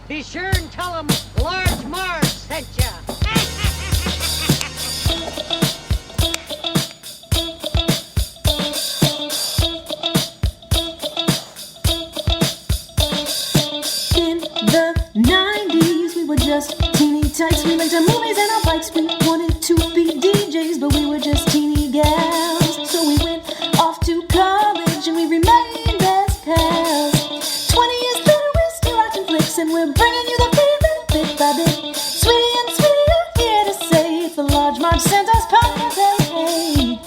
Be sure and tell them Large Marge sent ya. In the 90s, we were just teeny tykes. We rented movies and our bikes. We wanted to be DJs, but we were just teeny gals. So we went off to college and we remained best pals. 20 years later, we're still watching flicks and we're bringing you the feeling bit by bit. Sweetie and Sweetie are here to say it's the Large Marge Sent Us podcast. Hey,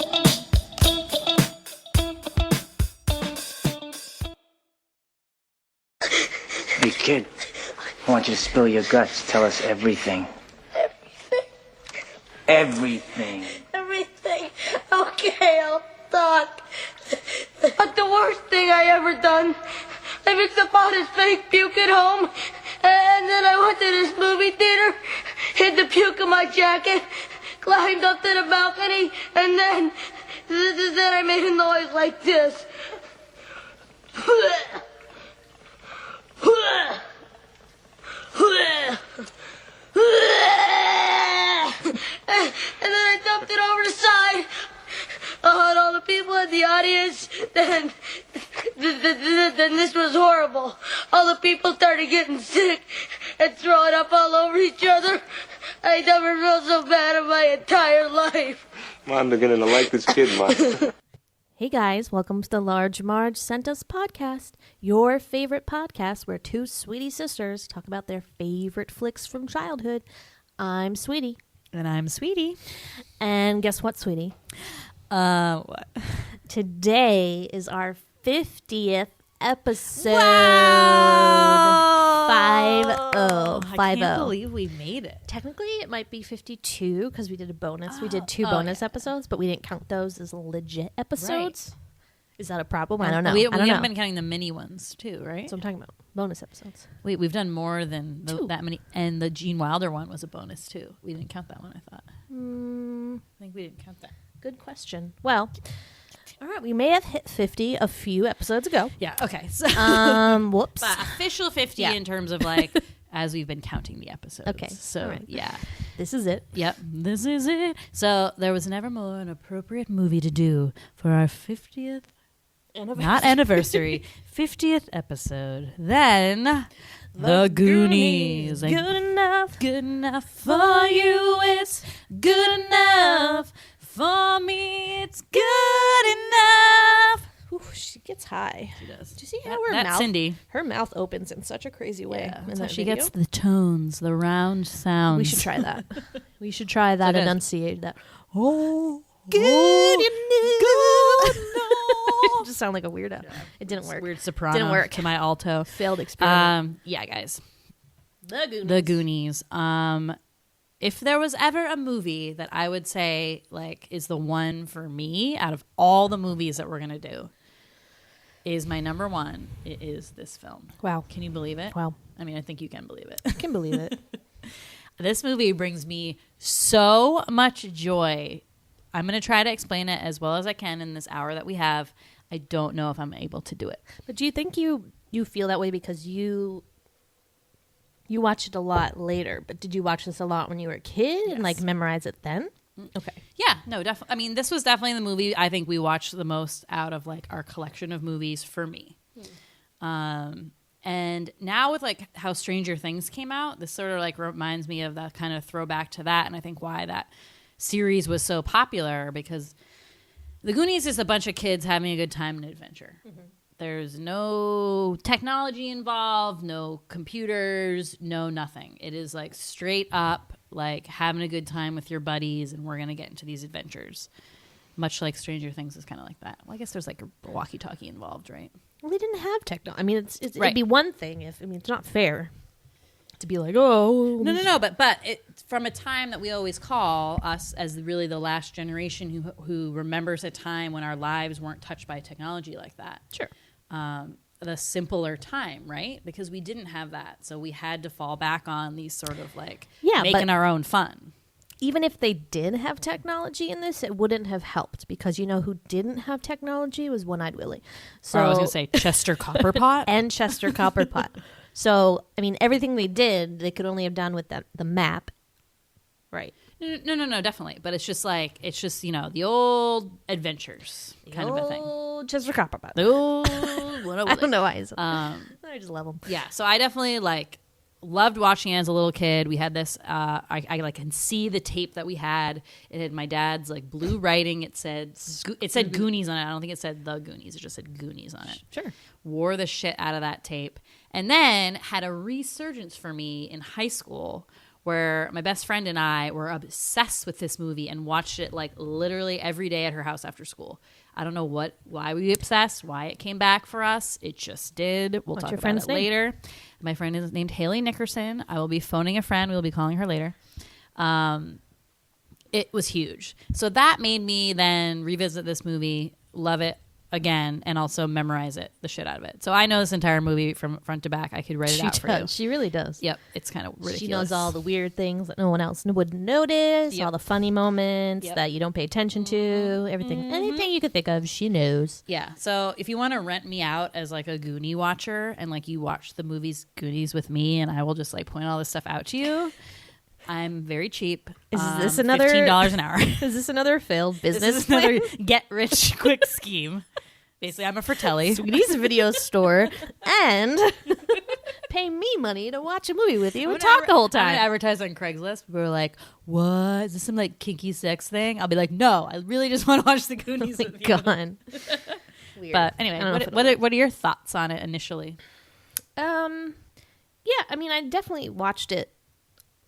Hey, kid, I want you to spill your guts. Tell us everything. Everything. Everything. Okay, I'll talk. But the worst thing I ever done, I mixed up all this fake puke at home, and then I went to this movie theater, hid the puke in my jacket, climbed up to the balcony, and then I made a noise like this. And then I dumped it over the side on all the people in the audience. Then this was horrible. All the people started getting sick and throwing up all over each other. I never felt so bad in my entire life. I'm beginning to like this kid, Mom. Hey guys, welcome to the Large Marge Sent Us podcast, your favorite podcast where two sweetie sisters talk about their favorite flicks from childhood. I'm Sweetie. And I'm Sweetie. And guess what, Sweetie? What? Today is our 50th episode. Wow! 50. I can't believe we made it. Technically, it might be 52 because we did a bonus. We did two bonus episodes, but we didn't count those as legit episodes. Right. Is that a problem? I don't know. We I don't haven't know. been counting the mini ones too, right? That's what I'm talking about. Bonus episodes. We've done more than that many. And the Gene Wilder one was a bonus too. We didn't count that one, I thought. I think we didn't count that. Good question. Well, all right. We may have hit 50 a few episodes ago. Yeah, okay. So Whoops. but official 50 in terms of like as we've been counting the episodes. Okay. So, right. yeah. This is it. Yep, this is it. So there was never more an appropriate movie to do for our 50th not anniversary, 50th episode than The Goonies. Good enough. Good enough for you, it's good enough. For me, it's good enough. Ooh, she gets high. She does. Do you see how That's Cindy. Her mouth opens in such a crazy way. Yeah, in that's that how she video. gets the tones, the round sounds. We should try that. We should try that, So enunciate that. Oh, Good enough. It just sound like a weirdo. Yeah. It didn't work. Weird soprano Didn't work. to my alto. Failed experiment. Yeah, guys. The Goonies. The Goonies. If there was ever a movie that I would say like is the one for me out of all the movies that we're gonna do, is my number one. It is this film. Wow. Can you believe it? Wow. I mean, I think you can believe it. I can believe it. This movie brings me so much joy. I'm gonna try to explain it as well as I can in this hour that we have. I don't know if I'm able to do it. But do you think you feel that way because you watched it a lot later, but did you watch this a lot when you were a kid and like memorize it then? Okay. Yeah, no, definitely. I mean, this was definitely the movie I think we watched the most out of like our collection of movies for me. And now with like how Stranger Things came out, this sort of like reminds me of that kind of throwback to that. And I think why that series was so popular, because The Goonies is a bunch of kids having a good time and adventure. Mm-hmm. There's no technology involved, no computers, no nothing. It is like straight up like having a good time with your buddies, and we're going to get into these adventures. Much like Stranger Things is kind of like that. Well, I guess there's like a walkie-talkie involved, right? Well, they didn't have technology. I mean, Right. it'd be one thing if, I mean, it's not fair to be like, oh. No. But it, from a time that we always call us as really the last generation who remembers a time when our lives weren't touched by technology like that. Sure. The simpler time, right? Because we didn't have that. So we had to fall back on these sort of like making our own fun. Even if they did have technology in this, it wouldn't have helped, because you know who didn't have technology was One Eyed Willy. So I was going to say Chester Copperpot. And Chester Copperpot. So, I mean, everything they did, they could only have done with the map. Right. No, definitely. But it's just the old adventures kind of a thing. Oh, Chester Copperpot. Oh, I don't know why. I just love him. Yeah, so I definitely loved watching it as a little kid. We had this. I can see the tape that we had. It had my dad's blue writing. It said Goonies on it. I don't think it said the Goonies. It just said Goonies on it. Sure. Wore the shit out of that tape, and then had a resurgence for me in high school, where my best friend and I were obsessed with this movie and watched it literally every day at her house after school. I don't know why we were obsessed, why it came back for us. It just did. We'll talk about it later. My friend is named Hayley Nickerson. I will be phoning a friend. We'll be calling her later. It was huge. So that made me then revisit this movie, love it again, and also memorize the shit out of it. So I know this entire movie from front to back. I could write it out for you. She really does. Yep. It's kind of ridiculous. She knows all the weird things that no one else would notice, all the funny moments that you don't pay attention to, everything. Anything you could think of, she knows. Yeah. So if you want to rent me out as a Goonie watcher and you watch the movies Goonies with me and I will just point all this stuff out to you, I'm very cheap. Is this another $15 an hour? Is this another failed business? This is another get rich quick scheme. Basically, I'm a Fratelli. Sweetie's video store and pay me money to watch a movie with you and talk the whole time. I'm gonna advertise on Craigslist. People are like, "What? Is this some kinky sex thing?" I'll be like, "No, I really just want to watch the Goonies with you." God. Weird. But anyway, what are your thoughts on it initially? Yeah, I mean, I definitely watched it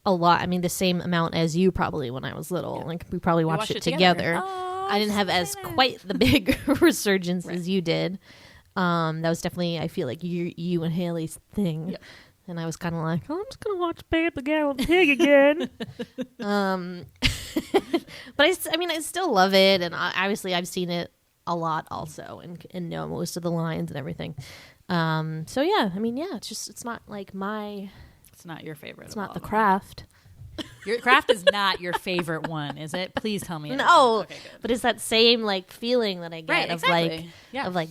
a lot. I mean, the same amount as you probably when I was little. Yeah. We probably watched it together. Oh, I didn't have as quite the big resurgence as you did. That was definitely, I feel you and Haley's thing. Yep. And I was kind of I'm just going to watch Bad the Gal and Pig again. But I still love it. And obviously I've seen it a lot also and know most of the lines and everything. So yeah, it's not it's not your favorite. It's not The Craft. Your Craft is not your favorite one, is it? Please tell me. No, okay, but it's that same feeling that I get of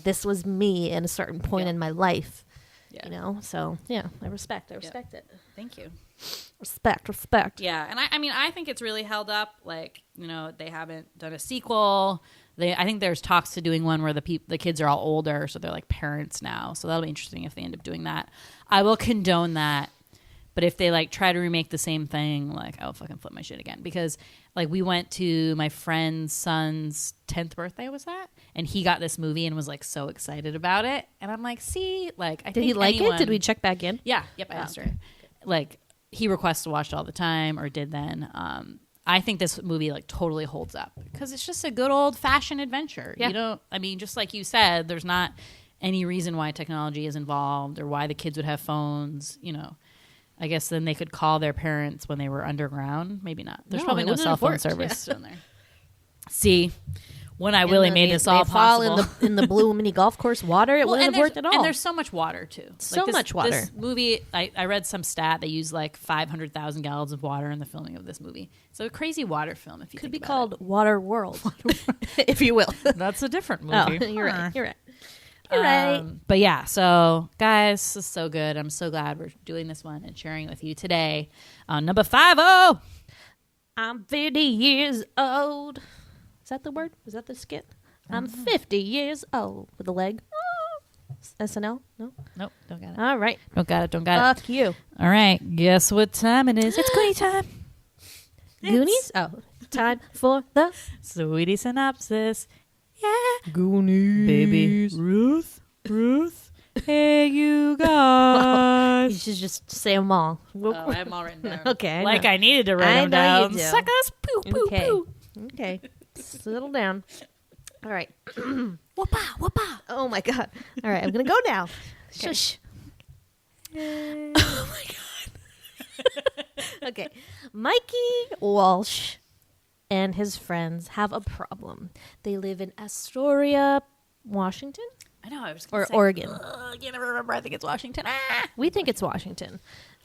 this was me at a certain point in my life. Yeah. So yeah, I respect it. Thank you. Respect. Yeah, and I think it's really held up. They haven't done a sequel. I think there's talks to doing one where the kids are all older, so they're parents now. So that'll be interesting if they end up doing that. I will condone that. But if they try to remake the same thing, I'll fucking flip my shit again. Because we went to my friend's son's 10th birthday, was that? And he got this movie and was so excited about it. And I'm see, I think did he like it? Did we check back in? Yeah, yep, I asked her. He requests to watch it all the time, or did then. I think this movie totally holds up because it's just a good old fashioned adventure. Yeah. Just like you said, there's not any reason why technology is involved or why the kids would have phones. I guess then they could call their parents when they were underground. Maybe not. There's probably no cell phone service down there. See, One Eyed Willy made this all possible. Fall in the blue mini golf course water. It wouldn't have worked at all. And there's so much water too. Much water. This movie, I read some stat. They used 500,000 gallons of water in the filming of this movie. So a crazy water film. If you could think be about called Water World, if you will. That's a different movie. Oh, you're right. You're right. But yeah, so guys, this is so good. I'm so glad we're doing this one and sharing it with you today. Number 50. I'm 50 years old. Is that the word? Is that the skit? I'm 50 years old with a leg. SNL? No? Nope, don't got it. All right. Don't got it. Fuck you. All right, guess what time it is? It's Goonie time. Goonies? Oh, time for the Sweetie Synopsis. Yeah. Goonies. Baby. Ruth. Hey, you guys. You should just say them all. Oh, I have them all written down. Okay. I needed to write them down. You do. Suckers. Poo. Okay. Settle down. All right. Whoopah. Oh, my God. All right. I'm going to go now. Okay. Shush. Oh, my God. Okay. Mikey Walsh and his friends have a problem. They live in Astoria, Washington? I know. I was or say, Oregon. I can't remember. I think it's Washington. We think it's Washington.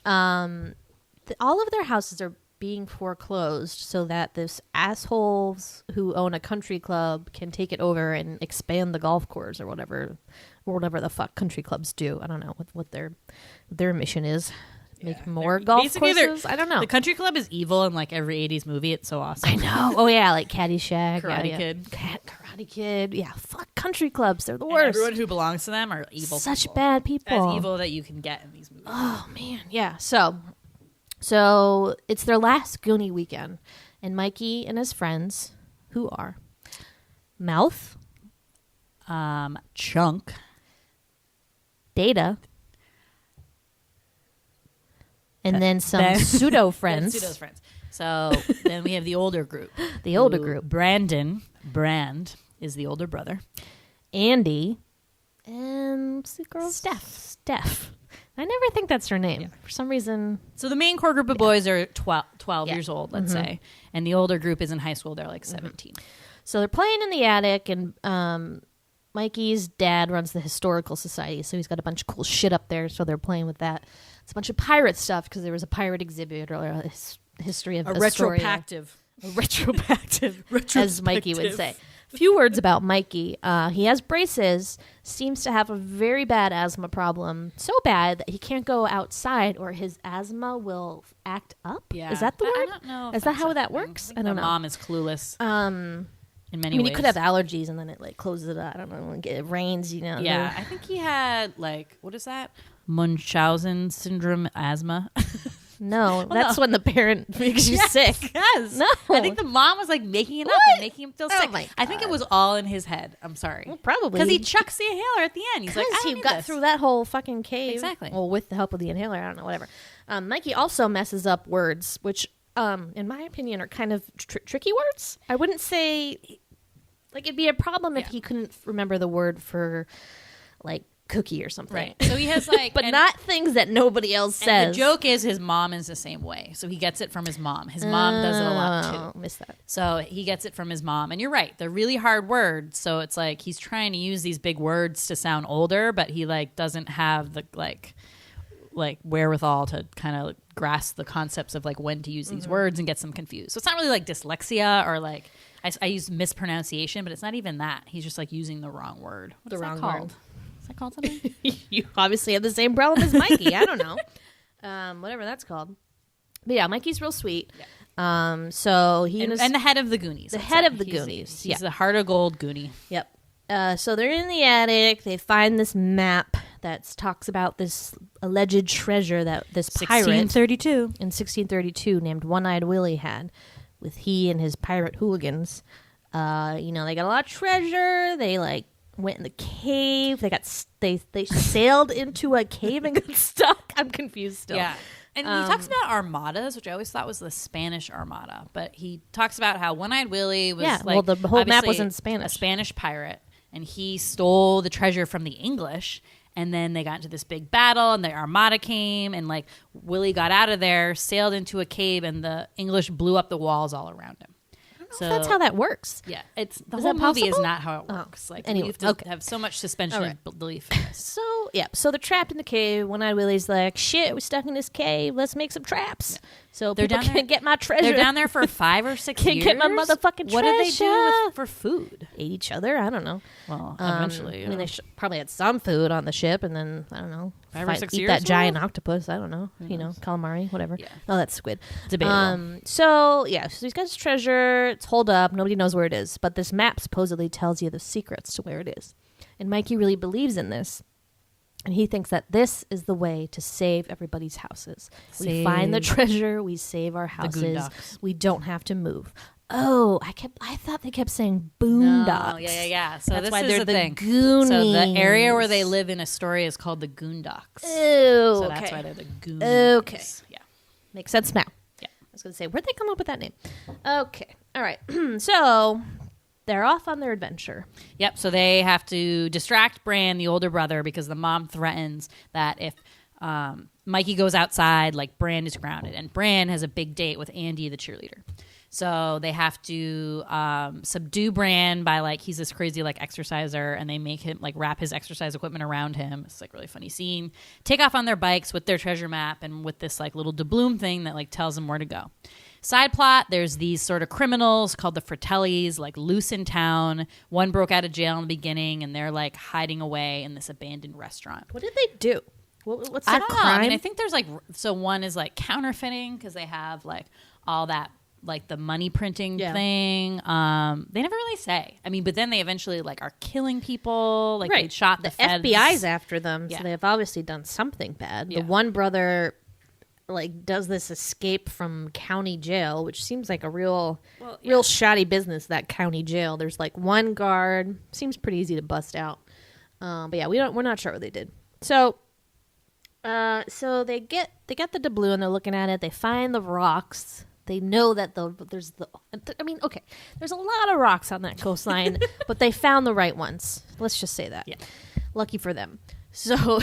All of their houses are being foreclosed so that this assholes who own a country club can take it over and expand the golf course or whatever the fuck country clubs do. I don't know what their mission is. Make more golf courses? I don't know. The country club is evil in like every 80s movie. It's so awesome. I know. Oh yeah, like Caddyshack, Karate Kid. Karate Kid. Yeah, fuck country clubs. They're the And worst. everyone who belongs to them are evil. Such people. bad people. As evil that you can get in these movies. Oh man, yeah. So it's their last Goonie weekend, and Mikey and his friends, who are Mouth, Chunk, Data, and then some pseudo friends. Pseudo friends. So then we have the older group. The older group. Brand is the older brother. Andy, and what's the girl? Steph. I never think that's her name. For some reason. So the main core group of boys are 12 years old, let's say. And the older group is in high school. They're like 17. So they're playing in the attic, and Mikey's dad runs the historical society, so he's got a bunch of cool shit up there, so they're playing with that. It's a bunch of pirate stuff, because there was a pirate exhibit or a history of retrospective. As Mikey would say. A few words about Mikey. He has braces, seems to have a very bad asthma problem, so bad that he can't go outside or his asthma will act up. Yeah. Is that the word? I don't know. Is that how that works? I don't know. Mom is clueless. In many I mean, ways. he could have allergies and then it like closes it up. I don't know. It rains, you know. Yeah, I think he had like, what is that? Munchausen syndrome asthma. No, that's when the parent makes you sick. Yes. No. I think the mom was like making it up and making him feel sick. My I think it was all in his head. I'm sorry. Well, probably. Because he chucks the inhaler at the end. He's like, I don't he got through that whole fucking cave. Exactly. Well, with the help of the inhaler, I don't know, whatever. Mikey also messes up words, which, in my opinion, are kind of tricky words. I wouldn't say, like, it'd be a problem if he couldn't remember the word for, like, cookie or something. Right. So he has like, but not things that nobody else says. And the joke is his mom is the same way. So he gets it from his mom. His mom does it a lot too. Miss that. So he gets it from his mom. And you're right. They're really hard words. So it's like he's trying to use these big words to sound older, but he like doesn't have the like wherewithal to kind of grasp the concepts of like when to use these words and gets them confused. So it's not really like dyslexia or like I use mispronunciation, but it's not even that. He's just like using the wrong word. What's that called? Is that called something? You obviously have the same problem as Mikey. I don't know. Whatever that's called. But yeah, Mikey's real sweet. Yeah. So he and the head of the Goonies. The head of the Goonies. He's the heart of gold Goonie. Yep. So they're in the attic. They find this map that talks about this alleged treasure that this pirate 1632 in 1632 named One Eyed Willy had, with he and his pirate hooligans. They got a lot of treasure. They like went in the cave. They sailed into a cave and got stuck. I'm confused still. Yeah. And he talks about armadas, which I always thought was the Spanish Armada. But he talks about how One Eyed Willy was the whole map was in Spanish. A Spanish pirate. And he stole the treasure from the English. And then they got into this big battle, and the Armada came, and like Willie got out of there, sailed into a cave, and the English blew up the walls all around him. So that's how that works. Yeah, it's the Is whole that movie is possible? not how it works. Like anyway, you have to have so much suspension of belief in this. So they're trapped in the cave. One Eyed Willy's like, shit, we're stuck in this cave. Let's make some traps. Yeah. So they're people down there, can't get my treasure. They're down there for 5 or 6 can't years. get my motherfucking treasure. What did they do for food? Ate each other. I don't know. Well, eventually. I mean, they probably had some food on the ship, and then I don't know. 5 or 6 eat years. That giant octopus. I don't know. Calamari, whatever. Yeah. Oh, that's squid. Debatable. So he's got his treasure. It's holed up. Nobody knows where it is, but this map supposedly tells you the secrets to where it is. And Mikey really believes in this. And he thinks that this is the way to save everybody's houses. We find the treasure. We save our houses. We don't have to move. Oh, I thought they kept saying boondocks. No, yeah. So that's this why is they're the thing. Goonies. So the area where they live in Astoria is called the Goondocks. Oh, so that's why they're the Goonies. Okay. Yeah. Makes sense now. Yeah. I was going to say, where'd they come up with that name? Okay. All right. So they're off on their adventure. Yep. So they have to distract Bran, the older brother, because the mom threatens that if Mikey goes outside, like Bran is grounded. And Bran has a big date with Andy, the cheerleader. So they have to subdue Bran by like he's this crazy like exerciser, and they make him like wrap his exercise equipment around him. It's like a really funny scene. Take off on their bikes with their treasure map and with this like little doubloon thing that like tells them where to go. Side plot, there's these sort of criminals called the Fratellis, like loose in town. One broke out of jail in the beginning, and they're like hiding away in this abandoned restaurant. What did they do? What's I their don't know. crime? I mean, I think there's like, so one is like counterfeiting because they have like all that, like the money printing thing. They never really say. I mean, but then they eventually like are killing people. Like they shot the feds. FBI's after them, Yeah. so they've obviously done something bad. Yeah. The one brother like does this escape from county jail, which seems like a real shoddy business, that county jail. There's like one guard, seems pretty easy to bust out. But yeah, we're not sure what they did. So they get the doubloon and they're looking at it. They find the rocks. They know that there's a lot of rocks on that coastline, but they found the right ones. Let's just say that. Yeah. Lucky for them. So,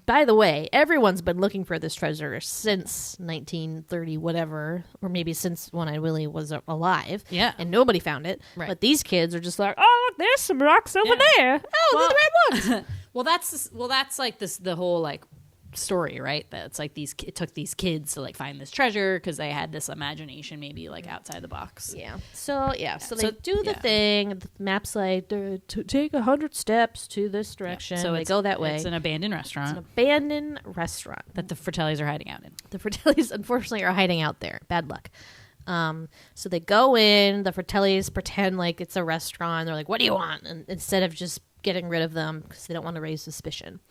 by the way, everyone's been looking for this treasure since 1930, whatever, or maybe since One Eyed Willy was alive. Yeah. And nobody found it. Right. But these kids are just like, oh, look, there's some rocks over there. Oh, they're the right ones. that's like the whole like story, right? That's like it took these kids to like find this treasure because they had this imagination maybe like outside the box. Yeah. So they do the thing. The map's like to take 100 steps to this direction. So they go that way. It's an abandoned restaurant. It's an abandoned restaurant that the Fratellis are hiding out in. The Fratellis, unfortunately, are hiding out there. Bad luck. So they go in. The Fratellis pretend like it's a restaurant. They're like, "What do you want?" And instead of just getting rid of them because they don't want to raise suspicion.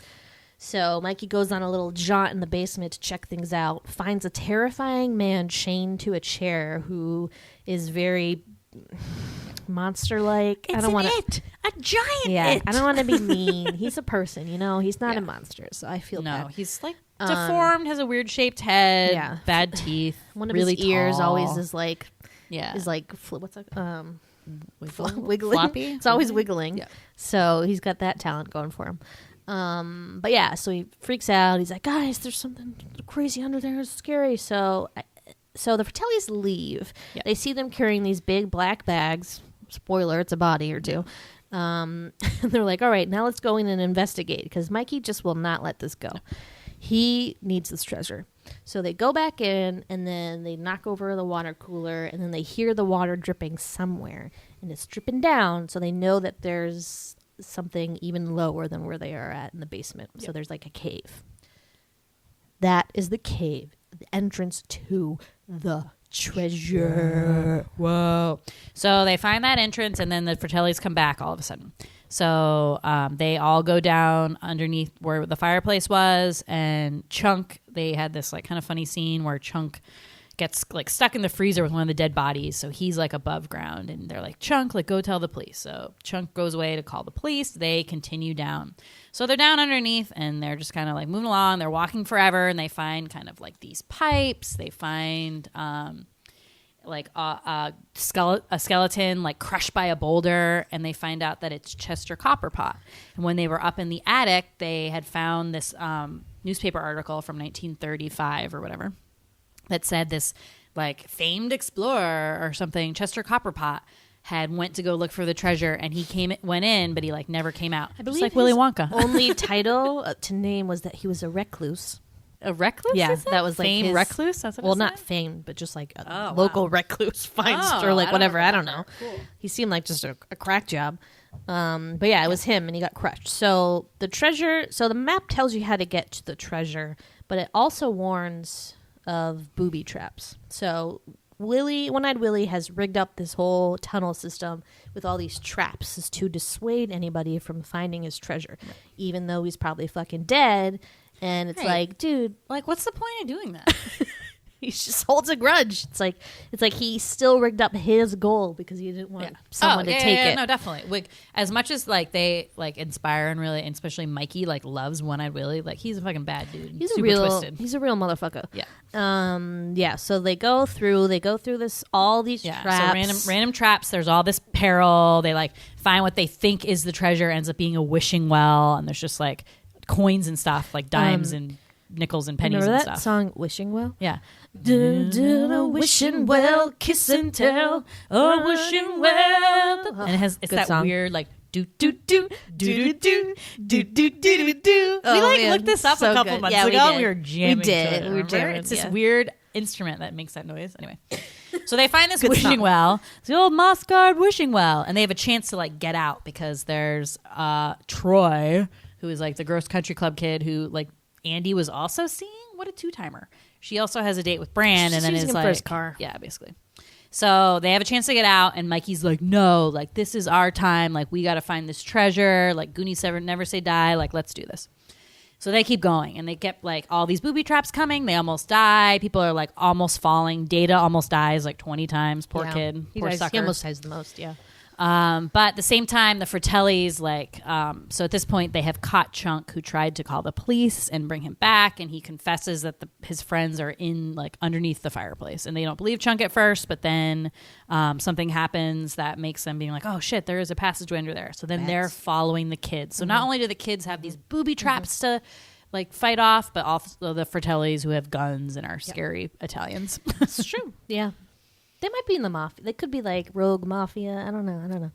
So Mikey goes on a little jaunt in the basement to check things out, finds a terrifying man chained to a chair who is very monster-like. It's I don't want to. A giant Yeah, I don't want to be mean. He's a person, He's not a monster, so I feel No, bad. he's like deformed, has a weird shaped head, Yeah. bad teeth. One of really his ears tall. always is like what's that? Wiggling. Floppy? It's always wiggling. Yeah. So he's got that talent going for him. But yeah, so he freaks out. He's like, guys, there's something crazy under there. It's scary. So the Fratellis leave. Yeah. They see them carrying these big black bags. Spoiler, it's a body or two. And they're like, all right, now let's go in and investigate because Mikey just will not let this go. He needs this treasure. So they go back in and then they knock over the water cooler and then they hear the water dripping somewhere and it's dripping down. So they know that there's something even lower than where they are at in the basement. So there's like a cave. That is the cave, the entrance to the treasure. Whoa. So they find that entrance and then the Fratellis come back all of a sudden. So they all go down underneath where the fireplace was, and Chunk, they had this like kind of funny scene where Chunk gets like stuck in the freezer with one of the dead bodies. So he's like above ground and they're like, Chunk, like go tell the police. So Chunk goes away to call the police. They continue down. So they're down underneath and they're just kind of like moving along. They're walking forever and they find kind of like these pipes. They find like a skeleton like crushed by a boulder, and they find out that it's Chester Copperpot. And when they were up in the attic, they had found this newspaper article from 1935 or whatever that said this like famed explorer or something, Chester Copperpot, had went to go look for the treasure, and he went in, but he like never came out. I believe just like Willy Wonka. Only title to name was that he was a recluse. A recluse? Yeah, is it? that was like famed his, recluse. That's what well, it not said? famed, but just like a Oh, local wow. recluse finds Oh, or like I don't whatever. I don't remember know. that. Cool. He seemed like just a crack job. But yeah, it was him, and he got crushed. So the treasure. So the map tells you how to get to the treasure, but it also warns of booby traps. So One Eyed Willy has rigged up this whole tunnel system with all these traps to dissuade anybody from finding his treasure, even though he's probably fucking dead. And it's like, dude, Like, what's the point of doing that? he just holds a grudge. It's like he still rigged up his goal because he didn't want someone to take it. No, definitely. Like, as much as like they like inspire and really, and especially Mikey like loves One Eyed Willy, like he's a fucking bad dude. He's super twisted. He's a real motherfucker. Yeah. Yeah. So they go through this all these traps. So random traps. There's all this peril. They like find what they think is the treasure, ends up being a wishing well, and there's just like coins and stuff, like dimes and nickels and pennies Remember and that stuff. song "Wishing Well"? Yeah. Wishing well, kiss and tell, Oh, wishing well. And it's Good that song. weird like do do do do do do do do do do. We like man, looked this up so a couple good. months Yeah, we ago. did. We were jamming. We did. To it, We were remember? jamming, It's this yeah. weird instrument that makes that noise. Anyway, so they find this wishing well. It's the old moss guard wishing well, and they have a chance to like get out because there's Troy, who is like the gross country club kid who like Andy was also seeing. What a two-timer. She also has a date with Bran, and then is like, first car. Yeah, basically. So they have a chance to get out, and Mikey's like, no, like, this is our time. Like, we got to find this treasure. Like, Goonies never say die. Like, let's do this. So they keep going, and they get, like, all these booby traps coming. They almost die. People are, like, almost falling. Data almost dies, like, 20 times. Poor kid. Poor sucker. He almost dies the most, yeah. But at the same time, the Fratellis, like, so at this point, they have caught Chunk, who tried to call the police and bring him back, and he confesses that his friends are in, like, underneath the fireplace, and they don't believe Chunk at first, but then something happens that makes them being like, oh, shit, there is a passageway under there. So then they're following the kids. So not only do the kids have these booby traps to, like, fight off, but also the Fratellis who have guns and are scary Italians. It's true. Yeah. They might be in the mafia. They could be like rogue mafia. I don't know.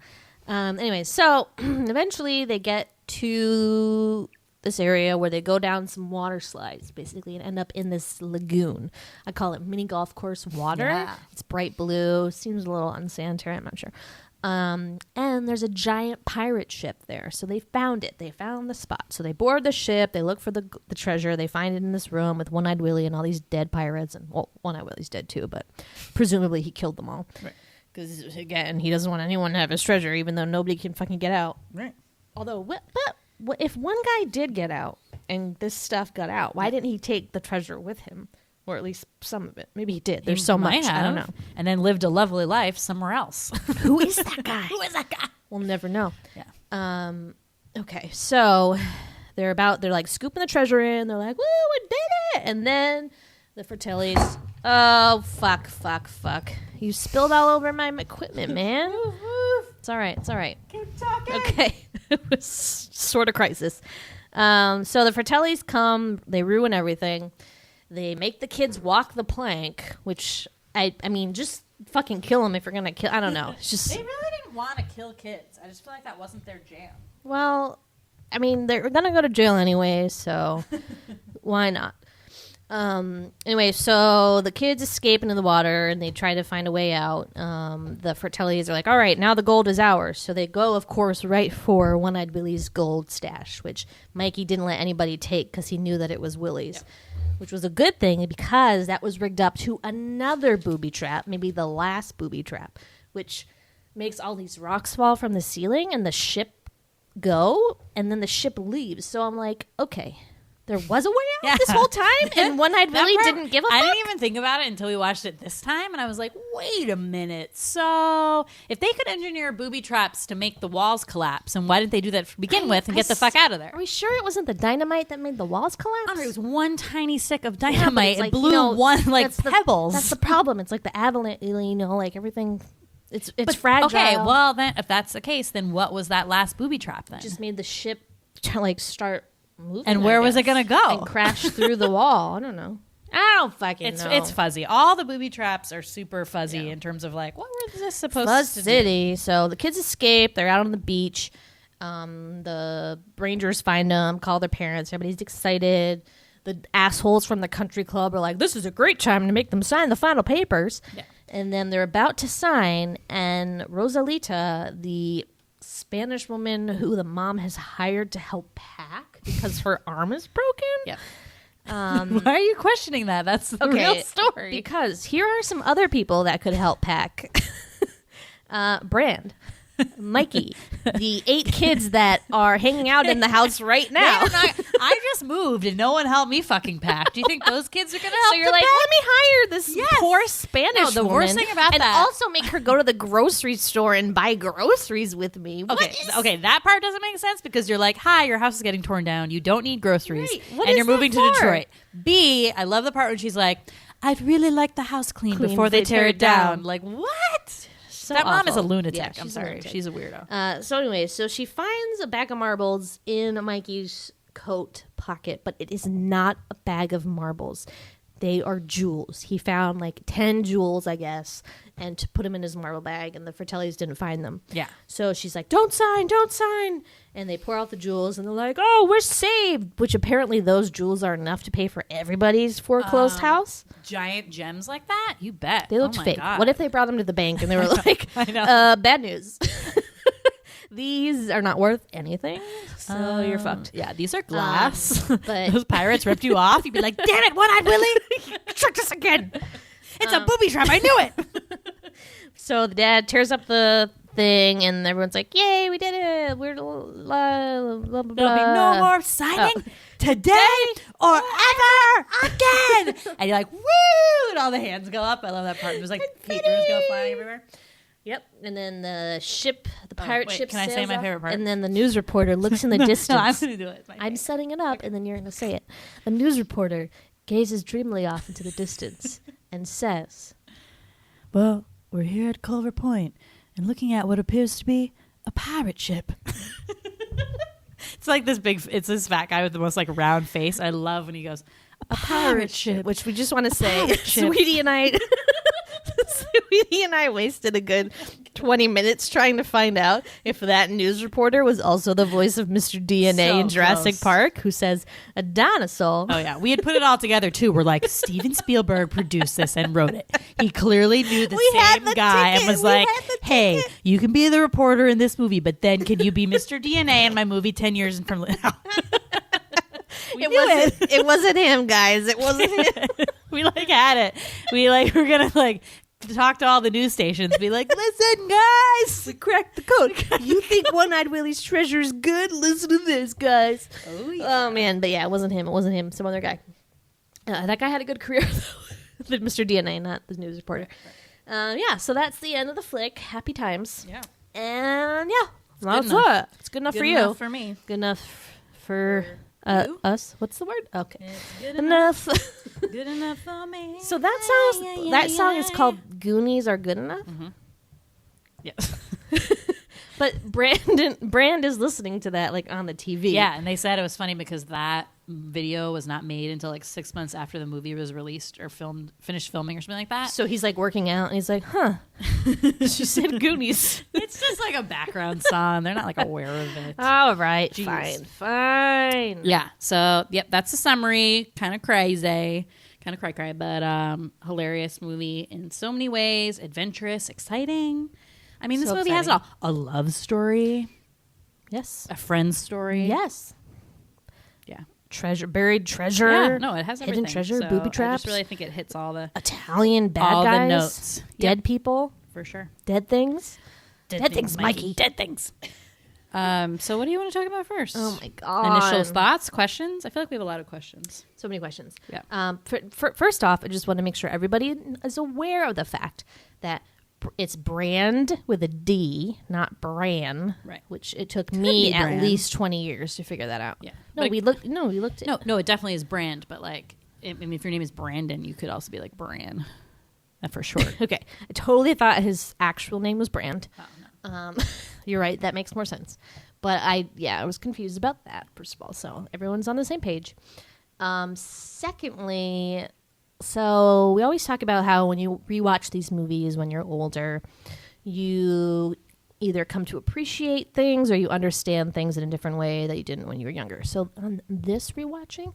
Anyway, so eventually they get to this area where they go down some water slides, basically, and end up in this lagoon. I call it mini golf course water. Yeah. It's bright blue. Seems a little unsanitary. I'm not sure. And there's a giant pirate ship there. So they found it. They found the spot. So they board the ship. They look for the treasure. They find it in this room with One Eyed Willy and all these dead pirates. And, well, One Eyed Willy's dead too, but presumably he killed them all. Right. Because, again, he doesn't want anyone to have his treasure, even though nobody can fucking get out. Right. Although, what if one guy did get out and this stuff got out, why didn't he take the treasure with him? Or at least some of it. Maybe he did. There's so much. I don't know. And then lived a lovely life somewhere else. Who is that guy? Who is that guy? We'll never know. Yeah. Okay, so they're like scooping the treasure in. They're like, woo, we did it. And then the Fratellis, oh, fuck. You spilled all over my equipment, man. It's all right. Keep talking. Okay. It was sort of crisis. So the Fratellis come. They ruin everything. They make the kids walk the plank, which, I mean, just fucking kill them if you're going to kill. I don't know. It's just, They really didn't want to kill kids. I just feel like that wasn't their jam. well, I mean, they're going to go to jail anyway, so why not? Anyway, so the kids escape into the water, and they try to find a way out. The Fratellis are like, all right, now the gold is ours. So they go, of course, right for One Eyed Willy's gold stash, which Mikey didn't let anybody take because he knew that it was Willy's. Yep. Which was a good thing because that was rigged up to another booby trap, maybe the last booby trap, which makes all these rocks fall from the ceiling and the ship go, and then the ship leaves. So I'm like, okay, there was a way out this whole time, and One Eyed Willy didn't give a fuck? I didn't even think about it until we watched it this time, and I was like, wait a minute. So if they could engineer booby traps to make the walls collapse, and why didn't they do that to begin with and get the fuck out of there? Are we sure it wasn't the dynamite that made the walls collapse? It was one tiny stick of dynamite and like, blew one like pebbles. That's the problem. It's like the avalanche, like everything. It's fragile. Okay, well then, if that's the case, then what was that last booby trap then? Just made the ship like start moving. And where was it going to go? And crash through the wall. I don't know. I don't fucking know. It's fuzzy. All the booby traps are super fuzzy in terms of like, what was this supposed to City. do? So the kids escape. They're out on the beach. The rangers find them, call their parents. Everybody's excited. The assholes from the country club are like, this is a great time to make them sign the final papers. Yeah. And then they're about to sign, and Rosalita, the Spanish woman who the mom has hired to help pack because her arm is broken. Yeah. Why are you questioning that? That's the real story. Because here are some other people that could help pack. Brand. Mikey, the 8 kids that are hanging out in the house right now. I just moved and no one helped me fucking pack. Do you think those kids are going to help? So you're like, pack? let me hire this poor Spanish the woman worst thing about and that, also make her go to the grocery store and buy groceries with me. Okay, that part doesn't make sense because you're like, hi, your house is getting torn down. You don't need groceries. Right. And you're moving that to for? Detroit. B, I love the part when she's like, I'd really like the house clean before they tear it down. Like, what? So that mom awful. is a lunatic. Yeah, I'm sorry. She's a weirdo. So anyway, so she finds a bag of marbles in Mikey's coat pocket, but it is not a bag of marbles. They are jewels. He found like 10 jewels, I guess, and to put them in his marble bag, and the Fratellis didn't find them. Yeah. So she's like, don't sign. And they pour out the jewels, and they're like, oh, we're saved. Which apparently those jewels are enough to pay for everybody's foreclosed house. Giant gems like that? You bet. They looked my fake. God. What if they brought them to the bank and they were like, I know. bad news. These are not worth anything, so you're fucked. Yeah, these are glass. But Those pirates ripped you off. You'd be like, damn it, One-Eyed Willy. You tricked us again. It's a booby trap. I knew it. so the dad tears up the thing, and everyone's like, yay, we did it. We're blah, blah, blah, blah. There'll be no more signing today or ever again. And you're like, woo! And all the hands go up. I love that part. There's like papers go flying everywhere. Yep. And then the ship, the pirate ship can I say sails my off, favorite part? And then the news reporter looks in the distance. No, I'm going to do it. It's my I'm favorite. setting it up, and then you're going to say it. The news reporter gazes dreamily off into the distance and says, Well, we're here at Culver Point and looking at what appears to be a pirate ship. It's like it's this fat guy with the most like round face. I love when he goes, a pirate ship. which we just want to say, pirate ship. Sweetie and I wasted a good 20 minutes trying to find out if that news reporter was also the voice of Mr. DNA So in Jurassic close. Park, who says, a dinosaur. Oh yeah, we had put it all together too. We're like, Steven Spielberg produced this and wrote it. He clearly knew the had same the guy ticket. and was We like, had the "Hey, ticket." you can be the reporter in this movie, but then can you be Mr. DNA in my movie 10 years from now?" It wasn't him, guys. It wasn't him. We like had it. We're gonna like talk to all the news stations, be like, "Listen, guys, we cracked the code." You think One-Eyed Willy's treasure is good? Listen to this, guys. Oh, man. But yeah, it wasn't him. It wasn't him. Some other guy. That guy had a good career, though. The Mr. DNA, not the news reporter. Yeah, so that's the end of the flick. Happy times. Yeah, And yeah, that's enough. it. It's good enough good for enough you. for me. Good enough for you? us. What's the word? Okay. It's good Enough. Good enough for me. So that song is called Goonies Are Good Enough. Yeah. But Brand is listening to that like on the TV. Yeah, and they said it was funny because that video was not made until like 6 months after the movie was released or finished filming or something like that. So he's like working out and he's like, huh. She said Goonies. It's just like a background song. They're not like aware of it. All right. Jeez. Fine. Yeah. So, yep, that's the summary. Kind of crazy. Kind of cry, but hilarious movie in so many ways. Adventurous, exciting. I mean, this So movie has it all. A love story. Yes. A friend's story. Yes. Yeah. Buried treasure. Yeah, no, it has hidden everything. treasure, So booby I traps. just really think it hits all the, Italian bad all guys. the notes. Dead people. For sure. Dead things. Dead things, Mikey. Dead things. So what do you want to talk about first? Oh my god. Initial thoughts, questions? I feel like we have a lot of questions. So many questions. Yeah. First off, I just want to make sure everybody is aware of the fact that it's brand with a D, not Bran. Right. Which it took me be at Bran. least 20 years to figure that out. Yeah. No, But we looked. No, we looked. No, it definitely is brand, but like, I mean, if your name is Brandon, you could also be like Bran. For short. Okay. I totally thought his actual name was Brand. Oh, no. You're right. That makes more sense. But I was confused about that, first of all. So everyone's on the same page. Secondly, so we always talk about how when you rewatch these movies when you're older, you either come to appreciate things or you understand things in a different way that you didn't when you were younger. So on this rewatching,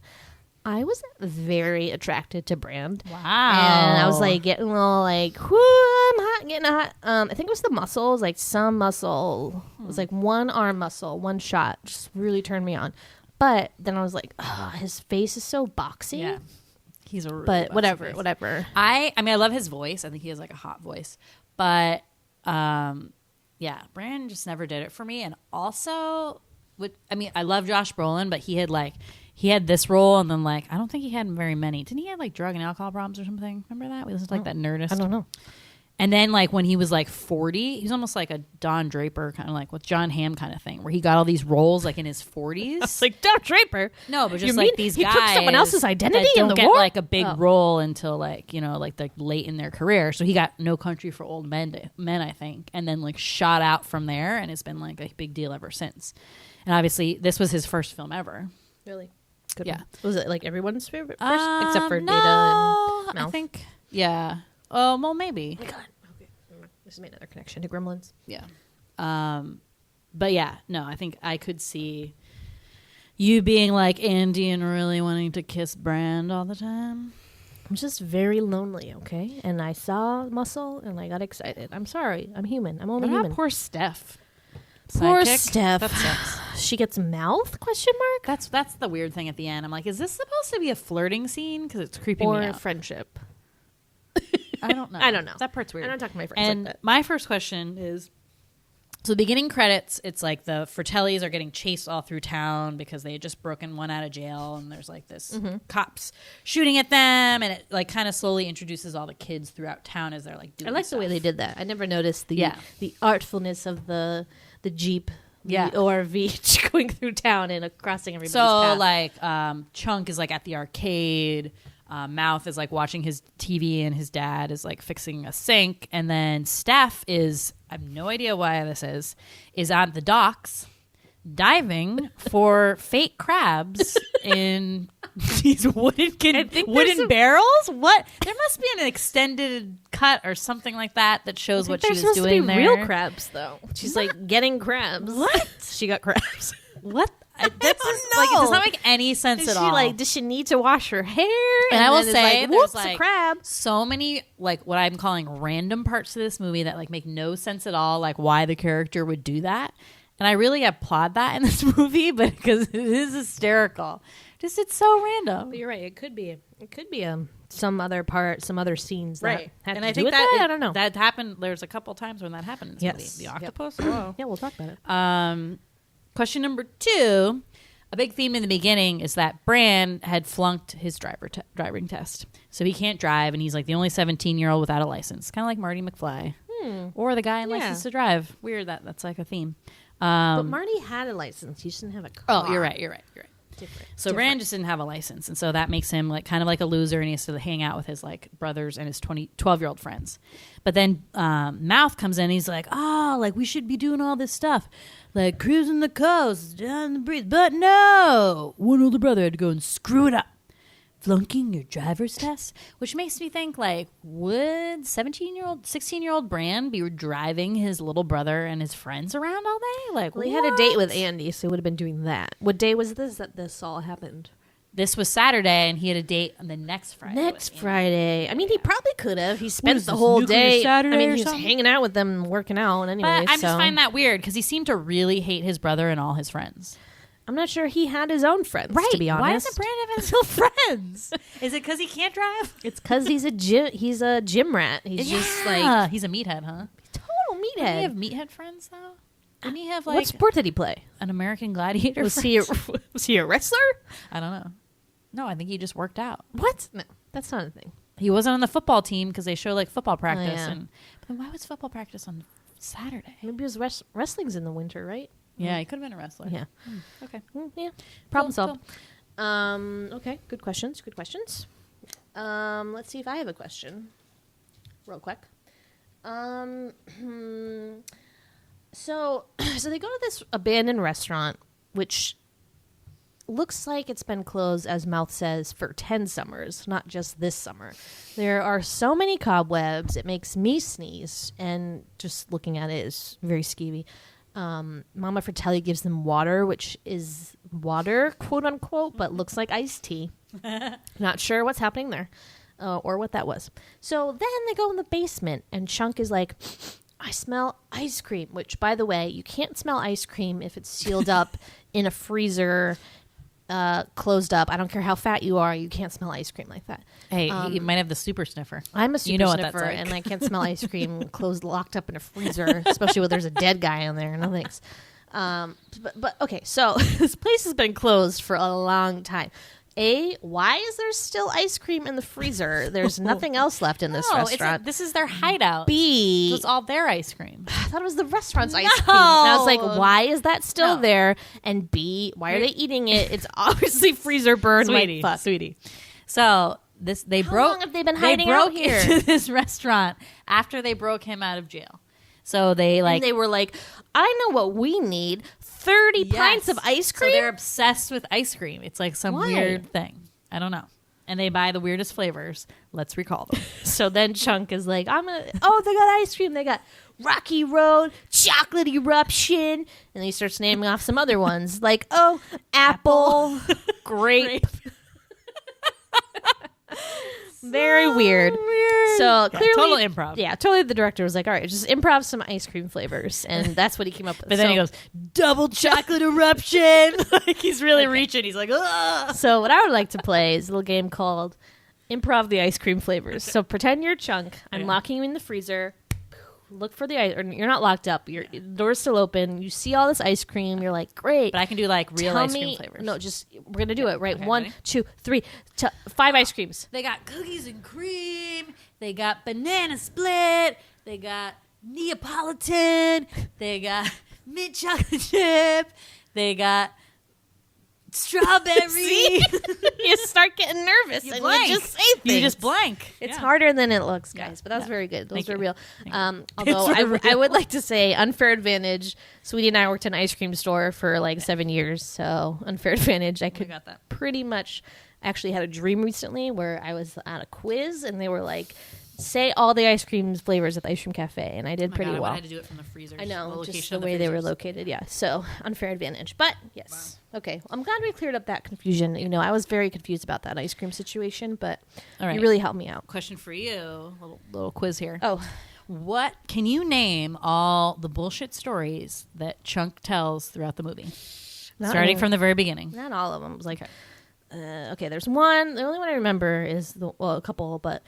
I was very attracted to Brand. Wow. And I was like getting a little like, whoo, I'm hot, getting hot. I think it was the muscles, like some muscle. It was like one arm muscle, one shot, just really turned me on. But then I was like, oh, his face is so boxy. Yeah. He's a really But boxy whatever, face. whatever. I mean, I love his voice. I think he has like a hot voice. But yeah, Brand just never did it for me. And also, I love Josh Brolin, but he had this role, and then like I don't think he had very many. Didn't he have like drug and alcohol problems or something? Remember that? We listened to like that Nerdist. I don't know. And then like when he was like 40, he was almost like a Don Draper kind of like with John Hamm kind of thing, where he got all these roles like in his 40s. It's like Don Draper. No, but just You like mean these he guys took someone else's identity that in don't the get war? like a big Oh. role until like like the late in their career. So he got No Country for Old Men, I think, and then like shot out from there, and it's been like a big deal ever since. And obviously, this was his first film ever. Really? Good Yeah. one. Was it like everyone's favorite first? Except for no, Data and Mouth? I think, yeah. Oh, well, maybe. God. Okay. This made another connection to Gremlins. Yeah. But yeah, no, I think I could see you being like Andy and really wanting to kiss Brand all the time. I'm just very lonely, okay? And I saw Muscle and I got excited. I'm sorry. I'm human. I'm only What human. about poor Steph? Poor Sidekick? Steph. That sucks. She gets mouth? Question mark? That's the weird thing at the end. I'm like, is this supposed to be a flirting scene? Because it's creeping Or me out. friendship. I don't know. I don't know. That part's weird. I don't talk to my friends And like that. my first question is, so the beginning credits, it's like the Fratellis are getting chased all through town because they had just broken one out of jail, and there's like this cops shooting at them, and it like kind of slowly introduces all the kids throughout town as they're like doing I like the way stuff. they did that. I never noticed the artfulness of the Jeep, Yeah. the ORV going through town and crossing everybody's So path. like Chunk is like at the arcade. Mouth is like watching his TV and his dad is like fixing a sink. And then Steph is, I have no idea why this is on the docks diving for fake crabs in these wooden barrels. What? There must be an extended cut or something like that that shows what she They're was supposed doing to be there. real crabs, though. She's like getting crabs. What? She got crabs. What? That's don't like it does know. not make any sense Is at she all. like, does she need to wash her hair? And I will then it's say, like, there's whoops, like a crab. so many like what I'm calling random parts to this movie that like make no sense at all, like why the character would do that. And I really applaud that in this movie, but because it is hysterical. Just it's so random. But you're right. It could be some other part, some other scenes. Right. That had And to I do think with that I don't know. that happened. There's a couple times when that happened in this Yes. movie. The Yep. octopus. Whoa. Yeah, we'll talk about it. Question number 2. A big theme in the beginning is that Bran had flunked his driving test. So he can't drive, and he's like the only 17-year-old without a license. Kind of like Marty McFly. Or the guy in Yeah. License to Drive. Weird that's like a theme. But Marty had a license. He just didn't have a car. Oh, you're right. Different. So Bran just didn't have a license, and so that makes him like kind of like a loser, and he has to hang out with his like brothers and his 12-year-old friends. But then Mouth comes in, and he's like, "Oh, like we should be doing all this stuff, like cruising the coast, down the breeze." But no, one older brother had to go and screw it up, flunking your driver's test, which makes me think like, would 16-year-old Bran be driving his little brother and his friends around all day? Like, Well, he had a date with what? Andy, so he would have been doing that. What day was this that this all happened? This was Saturday, and he had a date on the next Friday. Next with Andy. Friday. I mean, he probably could have. He spent is the this, whole Nuclear day. Saturday I mean, or he was something? hanging out with them and working out anyway. But I so. just find that weird because he seemed to really hate his brother and all his friends. I'm not sure he had his own friends, to be honest. Why doesn't Brandon have his own friends? Is it because he can't drive? It's because he's a gym rat. He's just like he's a meathead, huh? total Did he meathead. have meathead friends though? Didn't he have like What sport did he play? an American Gladiator? Was friend? he a wrestler? I don't know. No, I think he just worked out. What? No, that's not a thing. He wasn't on the football team because they show like football practice. yeah. But then why was football practice on Saturday? Maybe it was wrestling's in the winter, right? Yeah, he could have been a wrestler. Yeah. Okay. Yeah. Problem Cool, solved. Okay. Good questions. Let's see if I have a question. Real quick. So they go to this abandoned restaurant, which looks like it's been closed, as Mouth says, for 10 summers, not just this summer. There are so many cobwebs, it makes me sneeze, and just looking at it is very skeevy. Mama Fratelli gives them water, which is water, quote unquote, but looks like iced tea. Not sure what's happening there or what that was. So then they go in the basement, and Chunk is like, I smell ice cream, which, by the way, you can't smell ice cream if it's sealed up in a freezer, closed up. I don't care how fat you are, you can't smell ice cream like that. Hey, he might have the super sniffer. I'm a super You know what that's sniffer, like. and I can't smell ice cream locked up in a freezer, especially when there's a dead guy in there. No thanks. But okay, so this place has been closed for a long time. Why is there still ice cream in the freezer? There's nothing else left in this restaurant. This is their hideout. B, It's all their ice cream. I thought it was the restaurant's ice cream. And I was like, why is that still No. there? And B, why are they eating it? It's obviously freezer burned Sweetie, like fuck. sweetie. So they How broke. long have they been hiding out here? into this restaurant after they broke him out of jail. So they And they were like, I know what we need. 30 pints of ice cream? So they're obsessed with ice cream. It's like some weird thing. I don't know. And they buy the weirdest flavors. Let's recall them. So then Chunk is like, they got ice cream. They got Rocky Road, Chocolate Eruption. And he starts naming off some other ones. Like, apple, grape. Very weird. So clearly, total improv. Yeah, totally. The director was like, all right, just improv some ice cream flavors. And that's what he came up with. But then he goes, double chocolate eruption. Like he's really reaching. He's like, ugh. So what I would like to play is a little game called Improv the Ice Cream Flavors. So pretend you're Chunk. I'm locking you in the freezer. Look for the ice. Or you're not locked up. The door's still open. You see all this ice cream. You're like, great. But I can do like real ice cream flavors. No, we're going to do it, right? Okay, 1, ready? 2, 3, 5 ice creams. They got cookies and cream. They got banana split. They got Neapolitan. They got mint chocolate chip. They got strawberry. You start getting nervous and blank. you just say things. You just blank. It's harder than it looks, guys, but that was very good. Those were real. Although I would like to say unfair advantage. Sweetie and I worked in an ice cream store for like 7 years, so unfair advantage. I got that pretty much. Actually had a dream recently where I was on a quiz and they were like, say all the ice cream flavors at the ice cream cafe, and I did pretty well. I had to do it from the freezers. I know, just the way they were located. Yeah, so unfair advantage. But yes, okay. I'm glad we cleared up that confusion. You know, I was very confused about that ice cream situation, but you really helped me out. Question for you, little quiz here. Oh, what can you name all the bullshit stories that Chunk tells throughout the movie, starting from the very beginning? Not all of them. It was like, okay, there's one. The only one I remember is a couple, but.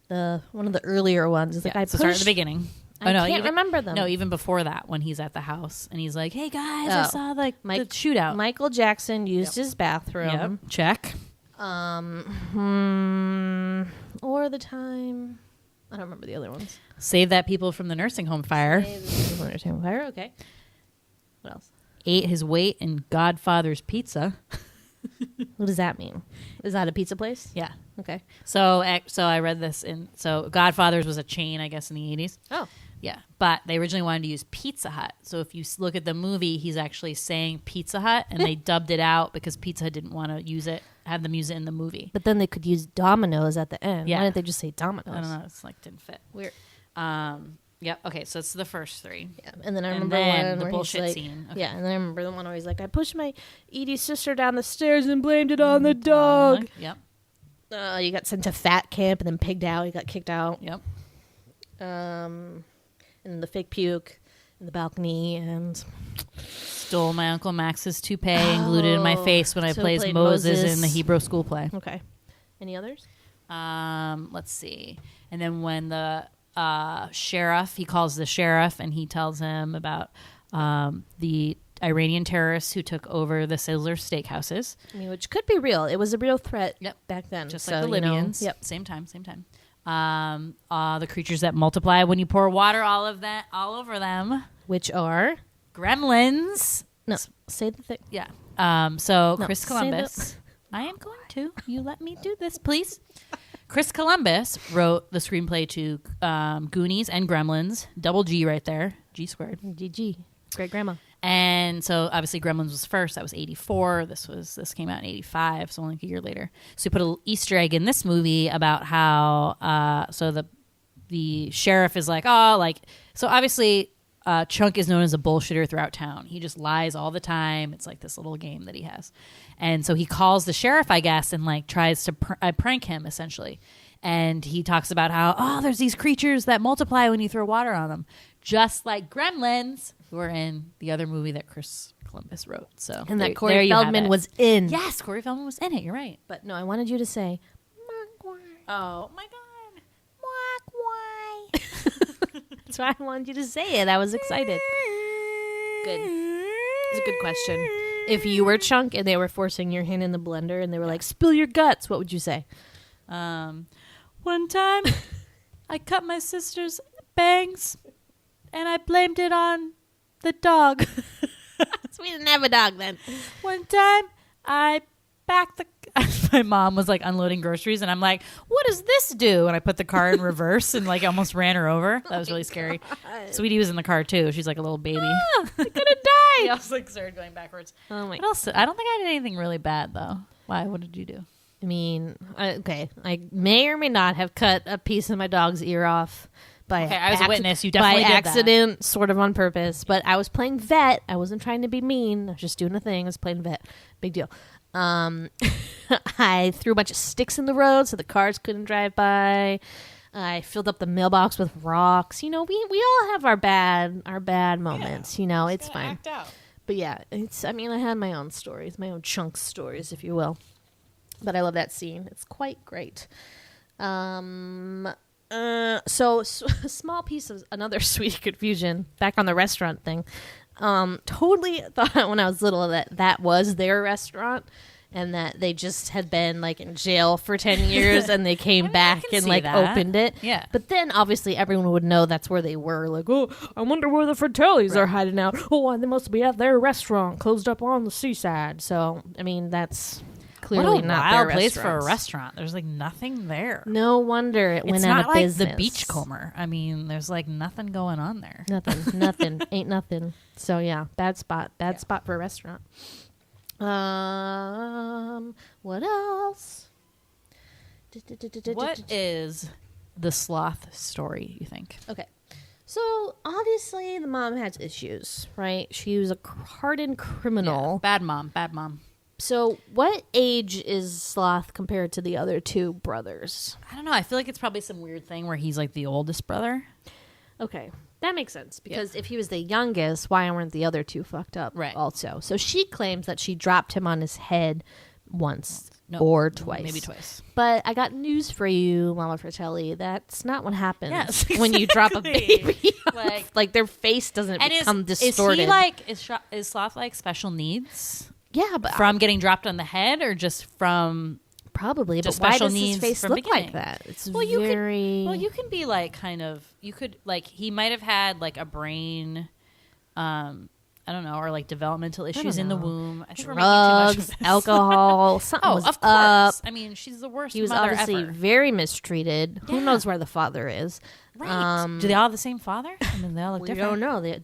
One of the earlier ones is like I start at the beginning. I can't remember them. No, even before that, when he's at the house and he's like, "Hey guys, I saw the shootout." Michael Jackson used his bathroom. Yep. Check. Or the time I don't remember the other ones. Save that people from the nursing home fire. Okay. What else? Ate his weight in Godfather's pizza. What does that mean? Is that a pizza place? Yeah. Okay. So I read this so Godfather's was a chain, I guess, in the 80s. Oh. Yeah. But they originally wanted to use Pizza Hut. So if you look at the movie, he's actually saying Pizza Hut, and they dubbed it out because Pizza Hut didn't want to have them use it in the movie. But then they could use Domino's at the end. Yeah. Why didn't they just say Domino's? I don't know. It's like didn't fit. Weird. Yep. Okay. So it's the first three. Yeah. And then I remember one where bullshit he's like, scene. Okay. Yeah. And then I remember the one where he's like, I pushed my Edie's sister down the stairs and blamed it on the dog. Yep. You got sent to fat camp and then pigged out. You got kicked out. Yep. And the fake puke in the balcony and stole my Uncle Max's toupee and glued it in my face when I played Moses in the Hebrew school play. Okay. Any others? Let's see. And then when the sheriff, he calls the sheriff and he tells him about the Iranian terrorists who took over the Sizzler steakhouses. I mean, which could be real. It was a real threat back then. Just like the Libyans. Yep. Same time. The creatures that multiply when you pour water all over them. Which are? Gremlins. No, say the thing. Yeah. Chris Columbus. I am going to. You let me do this, please. Chris Columbus wrote the screenplay to Goonies and Gremlins. Double G right there. G squared. GG. Great grandma. And so obviously Gremlins was first. That was 84. This came out in 85, so only like a year later. So we put a little Easter egg in this movie about how the sheriff is like, so obviously Chunk is known as a bullshitter throughout town. He just lies all the time. It's like this little game that he has. And so he calls the sheriff, I guess, and like tries to prank him essentially. And he talks about how, there's these creatures that multiply when you throw water on them. Just like Gremlins, who are in the other movie that Chris Columbus wrote. So and that Corey Feldman was in. Yes, Corey Feldman was in it. You're right. But no, I wanted you to say, oh my God. That's why I wanted you to say it. I was excited. Good. It's a good question. If you were Chunk and they were forcing your hand in the blender and they were like, spill your guts, what would you say? One time I cut my sister's bangs and I blamed it on the dog. So we didn't have a dog then. One time I backed my mom was like unloading groceries and I'm like, what does this do? And I put the car in reverse and like almost ran her over. That was really scary. Sweetie was in the car too. She's like a little baby. I could have died. He also like started going backwards. Oh my! What else? I don't think I did anything really bad though. Why? What did you do? I mean, okay, I may or may not have cut a piece of my dog's ear off. I was a witness. You definitely by did accident, sort of on purpose. But I was playing vet. I wasn't trying to be mean. I was just doing a thing. I was playing vet. Big deal. I threw a bunch of sticks in the road so the cars couldn't drive by. I filled up the mailbox with rocks. You know, we all have our bad moments. You know, it's fine. Act out. But yeah, I had my own stories, my own chunk stories, if you will. But I love that scene. It's quite great. So a small piece of another sweet confusion back on the restaurant thing. Totally thought when I was little that was their restaurant and that they just had been like in jail for 10 years and they came back and like opened it. Yeah. But then obviously everyone would know that's where they were. Like, oh, I wonder where the Fratellis are hiding out. Oh, they must be at their restaurant closed up on the seaside. So, I mean, that's clearly what a not wild their place for a restaurants. restaurant. There's like nothing there. No wonder it went It's out not of like business. the Beachcomber. I mean, there's like nothing going on there. Nothing. Ain't nothing. So yeah, bad spot for a restaurant. What else? What is the Sloth story, you think? Okay. So obviously the mom has issues, right? She was a hardened criminal. Bad mom. So what age is Sloth compared to the other two brothers? I don't know. I feel like it's probably some weird thing where he's like the oldest brother. Okay. That makes sense because if he was the youngest, why weren't the other two fucked up also? So she claims that she dropped him on his head once or twice. Maybe twice. But I got news for you, Mama Fratelli. That's not what happens when exactly. you drop a baby. like their face doesn't become distorted. Is he like, is Sloth like special needs? Yeah, but from getting dropped on the head or just from... Probably, just but why special does needs his face from look beginning? like that? It's you can be like kind of, you could like, he might have had like a brain, I don't know, or like developmental issues in the womb. I think we're making too much of drugs, this. alcohol, something was of course. up. I mean, she's the worst He was mother obviously ever. very mistreated. Who knows where the father is? Right. Do they all have the same father? I mean, they all look We different. don't know.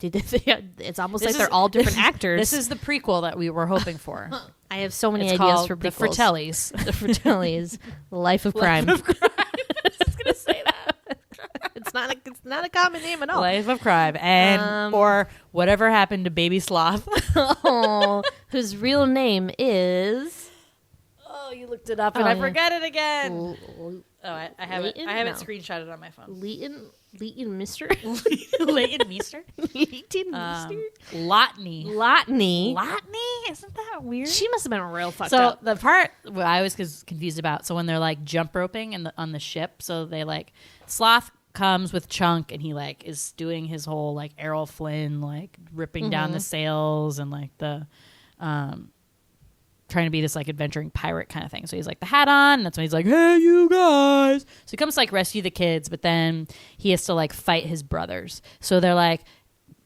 It's almost like they're all different actors. This is the prequel that we were hoping for. I have so many It's ideas called for The prequels. Fratellis. The Fratellis, Life of Crime. I was just gonna say that. It's not a common name at all. Life of Crime and or whatever happened to Baby Sloth. Whose real name is. Oh, you looked it up and I forgot it again. I have it. Leighton? I have it No. screenshotted on my phone. Leighton Mister. Leighton Meester. Leighton Mister. Lotney. Lotney. Lotney? Isn't that weird? She must have been real fucked So up. the part what I was confused about. So when they're like jump roping on the ship, so they like Sloth comes with Chunk and he like is doing his whole like Errol Flynn like ripping down the sails and like the trying to be this like adventuring pirate kind of thing. So he's like the hat on, and that's when he's like, "Hey, you guys!" So he comes to like rescue the kids, but then he has to like fight his brothers. So they're like,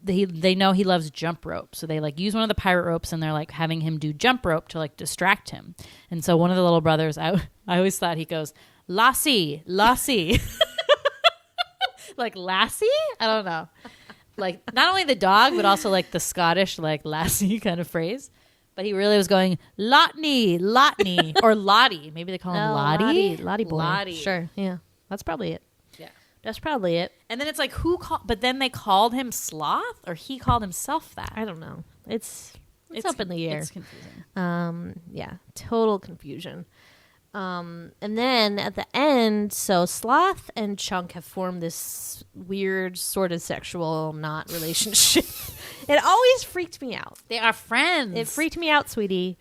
they know he loves jump rope, so they like use one of the pirate ropes, and they're like having him do jump rope to like distract him. And so one of the little brothers, I always thought he goes, "Lassie, Lassie," like Lassie. I don't know, like not only the dog, but also like the Scottish like Lassie kind of phrase. But he really was going, Lotney, or Lottie. Maybe they call him Lottie. Lottie boy. Lottie. Sure. Yeah. That's probably it. Yeah. That's probably it. And then it's like, who called? But then they called him Sloth, or he called himself that. I don't know. It's up in the air. It's confusing. Yeah. Total confusion. And then at the end, so Sloth and Chunk have formed this weird sort of sexual not relationship. It always freaked me out. They are friends. It freaked me out, sweetie.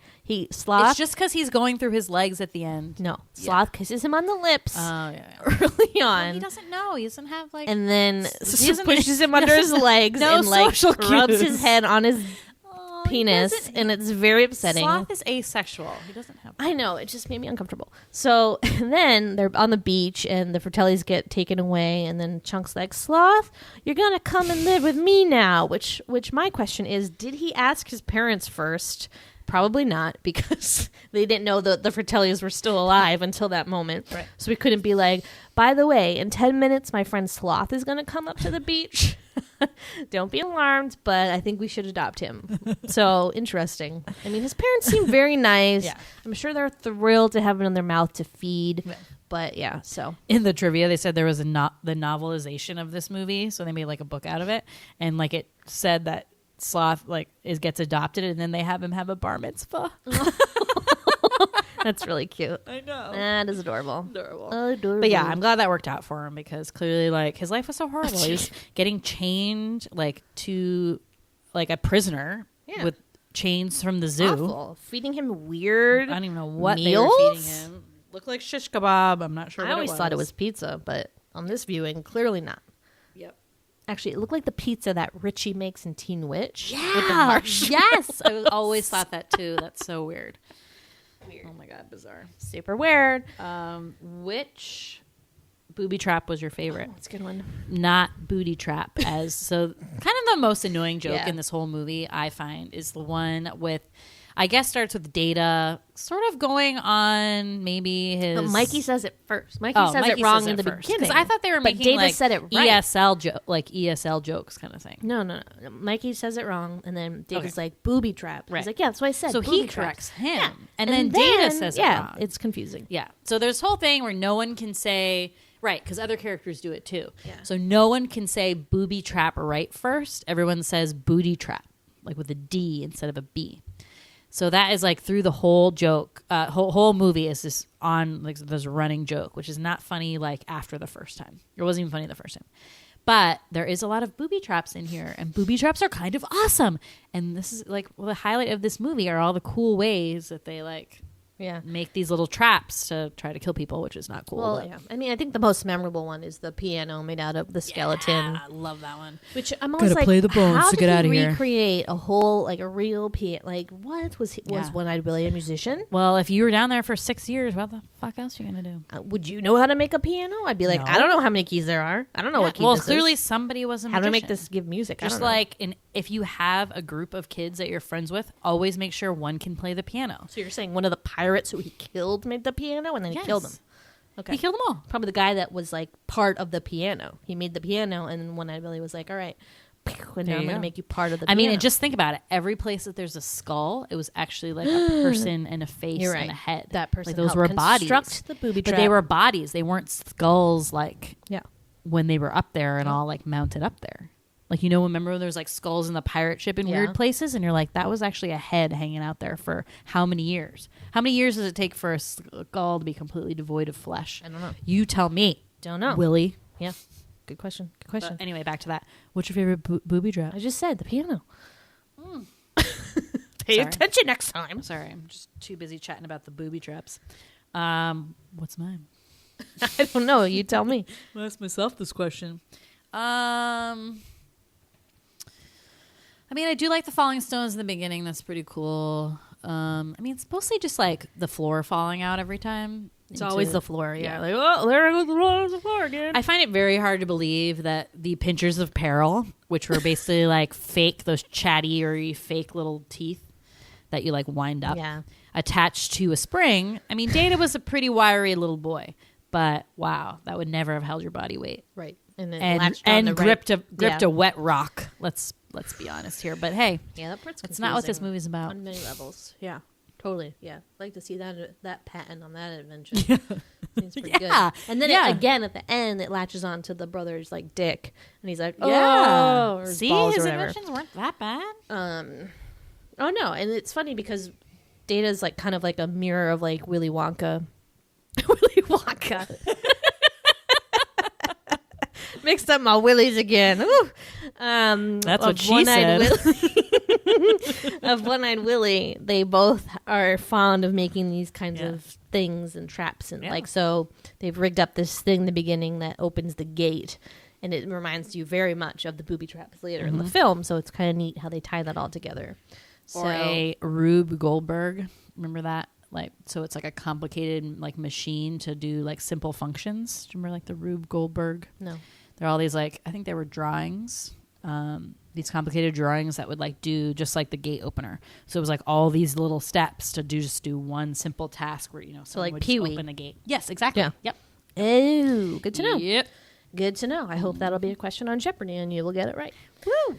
Sloth. It's just because he's going through his legs at the end. No. Sloth kisses him on the lips Oh, yeah. early on. He doesn't know. He doesn't have like. And then doesn't- pushes him under his legs no and like social rubs cues. his head on his he penis, doesn't- and it's very upsetting. Sloth is asexual. He doesn't have. I know, it just made me uncomfortable. So and then they're on the beach, and the Fratellis get taken away, and then Chunk's like, "Sloth, you're gonna come and live with me now." Which my question is, did he ask his parents first? Probably not, because they didn't know that the Fratellis were still alive until that moment. Right. So we couldn't be like, by the way, in 10 minutes, my friend Sloth is gonna come up to the beach. Don't be alarmed, but I think we should adopt him. So interesting. I mean, his parents seem very nice. Yeah. I'm sure they're thrilled to have it in their mouth to feed. Yeah. But yeah, so In the trivia, they said there was the novelization of this movie, so they made like a book out of it, and like it said that Sloth gets adopted, and then they have him have a bar mitzvah. that's really cute. I know. That is adorable. Adorable. But yeah, I'm glad that worked out for him because clearly, like, his life was so horrible. He was getting chained, like, to, like, a prisoner with chains from the zoo. awful. Feeding him weird. I don't even know what meals? they were feeding him. Looked like shish kebab. I'm not sure. I what always thought it was pizza, but on this viewing, clearly not. Yep. Actually, it looked like the pizza that Richie makes in Teen Witch. With the Yeah. marshmallows. Yes. I always thought that too. That's so weird. Oh my god, bizarre. Super weird. Which booby trap was your favorite? That's a good one. Not booty trap, as so kind of the most annoying joke Yeah. in this whole movie I find is the one with, I guess, starts with Data sort of going on maybe his. But Mikey says it first. Mikey says Mikey it wrong says in it the first. beginning. 'Cause I thought they were but making Data like said it right. ESL jokes kind of thing. No. Mikey says it wrong, and then Data's Okay. like booby trap. Right. He's like, yeah, that's what I said. So booby he trap. corrects him, Yeah. and then Data says it wrong. it's confusing. Yeah. So there's this whole thing where no one can say, right, because other characters do it too. Yeah. So no one can say booby trap right first. Everyone says booty trap, like with a D instead of a B. So that is like through the whole joke, whole movie is this on like this running joke, which is not funny like after the first time. It wasn't even funny the first time. But there is a lot of booby traps in here, and booby traps are kind of awesome. And this is like the highlight of this movie are all the cool ways that they like Yeah. make these little traps to try to kill people, which is not cool. Well, but- yeah. I mean, I think the most memorable one is the piano made out of the skeleton. Yeah, I love that one. Which I'm always Gotta like, play the bones how to did get he outta here? recreate a whole, like a real piano? Like, what was Yeah. One Eyed Willy a musician? Well, if you were down there for 6 years, what the fuck else are you gonna do? Would you know how to make a piano? I'd be like, No. I don't know how many keys there are. I don't know what key Well, this clearly is. somebody was a How do I make magician. this give music? I Just don't know. like if you have a group of kids that you're friends with, always make sure one can play the piano. So you're saying one of the pirates who he killed made the piano, and then he killed him. Yes. Okay. He killed them all. Probably the guy that was like part of the piano. He made the piano, and then One Eyed Willy was like, all right, and now There I'm you going to go. make you part of the I piano. mean, and just think about it. Every place that there's a skull, it was actually like a person and a face You're right. and a head. That person like those helped were bodies. construct the booby But trap. they were bodies. They weren't skulls like Yeah. when they were up there and all like mounted up there. Like, you know, remember there's like skulls in the pirate ship in Yeah. weird places, and you're like, that was actually a head hanging out there for how many years? How many years does it take for a skull to be completely devoid of flesh? I don't know. You tell me. Don't know. Willie. Yeah. Good question. Good question. But anyway, back to that. What's your favorite booby trap? I just said the piano. Pay attention next time. Sorry, I'm just too busy chatting about the booby traps. What's mine? I don't know. You tell me. I'll ask myself this question. I mean, I do like the falling stones in the beginning. That's pretty cool. I mean, it's mostly just like the floor falling out every time. It's always the floor. yeah. Like, oh, there goes the floor again. I find it very hard to believe that the pinchers of peril, which were basically like fake, those chatty or fake little teeth that you like wind up, Yeah. attached to a spring. I mean, Data was a pretty wiry little boy, but wow, that would never have held your body weight. Right. And then And latched on the gripped right- a wet rock. Let's be honest here. But hey, Yeah, that part's that's not what this confusing movie's about. on many levels. Yeah. Totally. Yeah. I'd like to see that patent on that adventure. Seems pretty Yeah. good. And then Yeah. again at the end it latches on to the brother's like dick and he's like, Yeah. or his See, balls his or whatever. inventions weren't that bad. Oh no, and it's funny because Data's like kind of like a mirror of like Willy Wonka. Willy Wonka. Mixed up my willies again. Ooh. That's what of she One-Eyed said. Willy- of One Eyed Willy, they both are fond of making these kinds Yeah. of things and traps and Yeah. like so they've rigged up this thing in the beginning that opens the gate. And it reminds you very much of the booby traps later in the film, so it's kind of neat how they tie that all together. Or a Rube Goldberg. Remember that? Like, so it's like a complicated like machine to do like simple functions. Do you remember like the Rube Goldberg? no. There are all these like, I think they were drawings, these complicated drawings that would like do just like the gate opener. So it was like all these little steps to do one simple task where, you know, someone like would just Pee-wee. open a gate. Yes, exactly. Yeah. Yep. Oh, good to know. Yep. Good to know. I hope that'll be a question on Jeopardy and you will get it right. Woo!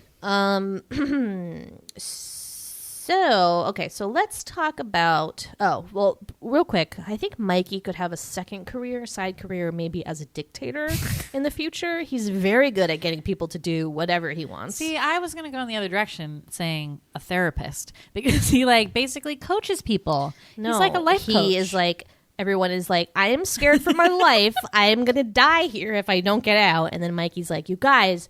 So let's talk about, real quick, I think Mikey could have a side career, maybe as a dictator in the future. He's very good at getting people to do whatever he wants. See, I was going to go in the other direction saying a therapist because he like basically coaches people. No, he's like a life coach. He is like, everyone is like, I am scared for my life. I am going to die here if I don't get out. And then Mikey's like, you guys,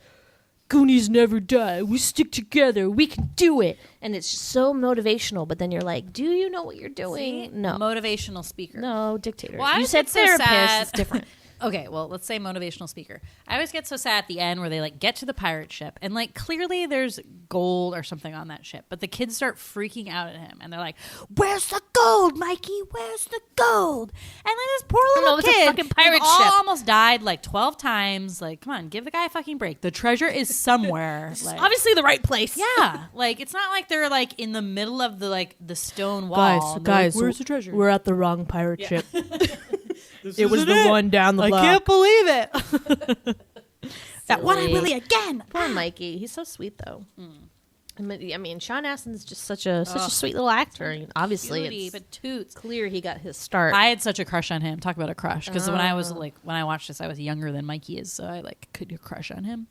Goonies never die. We stick together. We can do it. And it's so motivational. But then you're like, do you know what you're doing? See? No. Motivational speaker. No, dictator. Well, I you said get so therapist. sad. It's different. Okay, well, let's say motivational speaker. I always get so sad at the end where they like get to the pirate ship and like clearly there's gold or something on that ship, but the kids start freaking out at him and they're like, "Where's the gold, Mikey? Where's the gold?" And then this poor little it's a kid, fucking pirate all ship. almost died like 12 times. Like, come on, give the guy a fucking break. The treasure is somewhere. Like, Obviously the right place. yeah, like it's not like they're like in the middle of the stone wall. Guys, like, where's the treasure? We're at the wrong pirate ship. It was the one down the block. I can't believe it. That One Eyed Willy again. Poor Mikey. He's so sweet, though. I mean, Sean Astin's just such a sweet little actor. I mean, obviously, it's clear he got his start. I had such a crush on him. Talk about a crush. Because when I watched this, I was younger than Mikey is, so I could crush on him.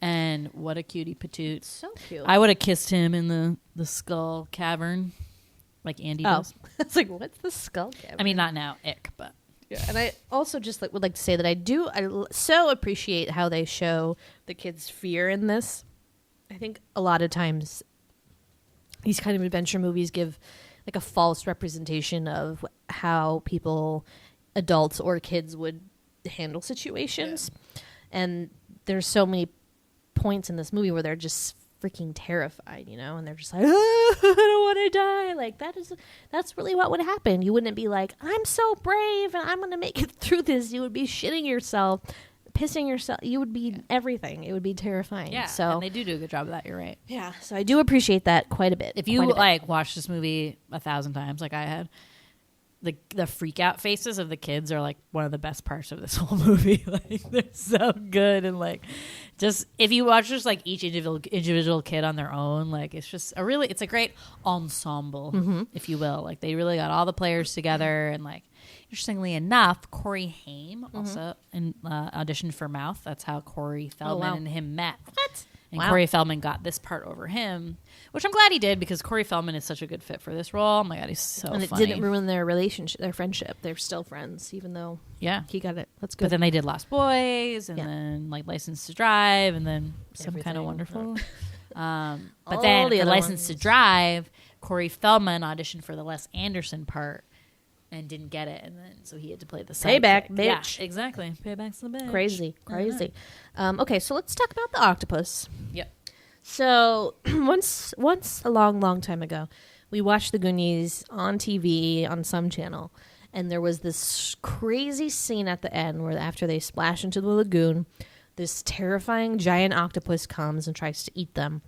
And what a cutie patoot. So cute. I would have kissed him in the skull cavern, like Andy does. It's like, what's the skull cavern? I mean, not now, ick, but. Yeah, and I also just would like to say that I so appreciate how they show the kids' fear in this. I think a lot of times these kind of adventure movies give like a false representation of how people, adults or kids, would handle situations. Yeah. And there's so many points in this movie where they're just freaking terrified, and they're just like, oh, I don't want to die. Like that's really what would happen. You wouldn't be like, I'm so brave and I'm going to make it through this. You would be shitting yourself, pissing yourself. You would be everything. It would be terrifying. Yeah, so and they do a good job of that. You're right. Yeah, so I do appreciate that quite a bit. If you watch this movie 1,000 times, like I had, the freak out faces of the kids are like one of the best parts of this whole movie. Like they're so good, and like just if you watch just like each individual kid on their own, like it's a great ensemble, if you will. Like they really got all the players together, and like interestingly enough, Corey Haim also auditioned for Mouth. That's how Corey Feldman and him met. What? And Corey Feldman got this part over him, which I'm glad he did because Corey Feldman is such a good fit for this role. Oh my God, he's so funny. And it didn't ruin their relationship, their friendship. They're still friends, even though he got it. That's good. But then they did Lost Boys, and then like License to Drive, and then Some Kind of Wonderful. But then the License to Drive, Corey Feldman auditioned for the Les Anderson part and didn't get it, and then so he had to play the payback, sidekick. bitch. Yeah, exactly. Payback's the bitch. Crazy. Okay, so let's talk about the octopus. Yep. So once a long time ago, we watched the Goonies on TV on some channel, and there was this crazy scene at the end where after they splash into the lagoon, this terrifying giant octopus comes and tries to eat them,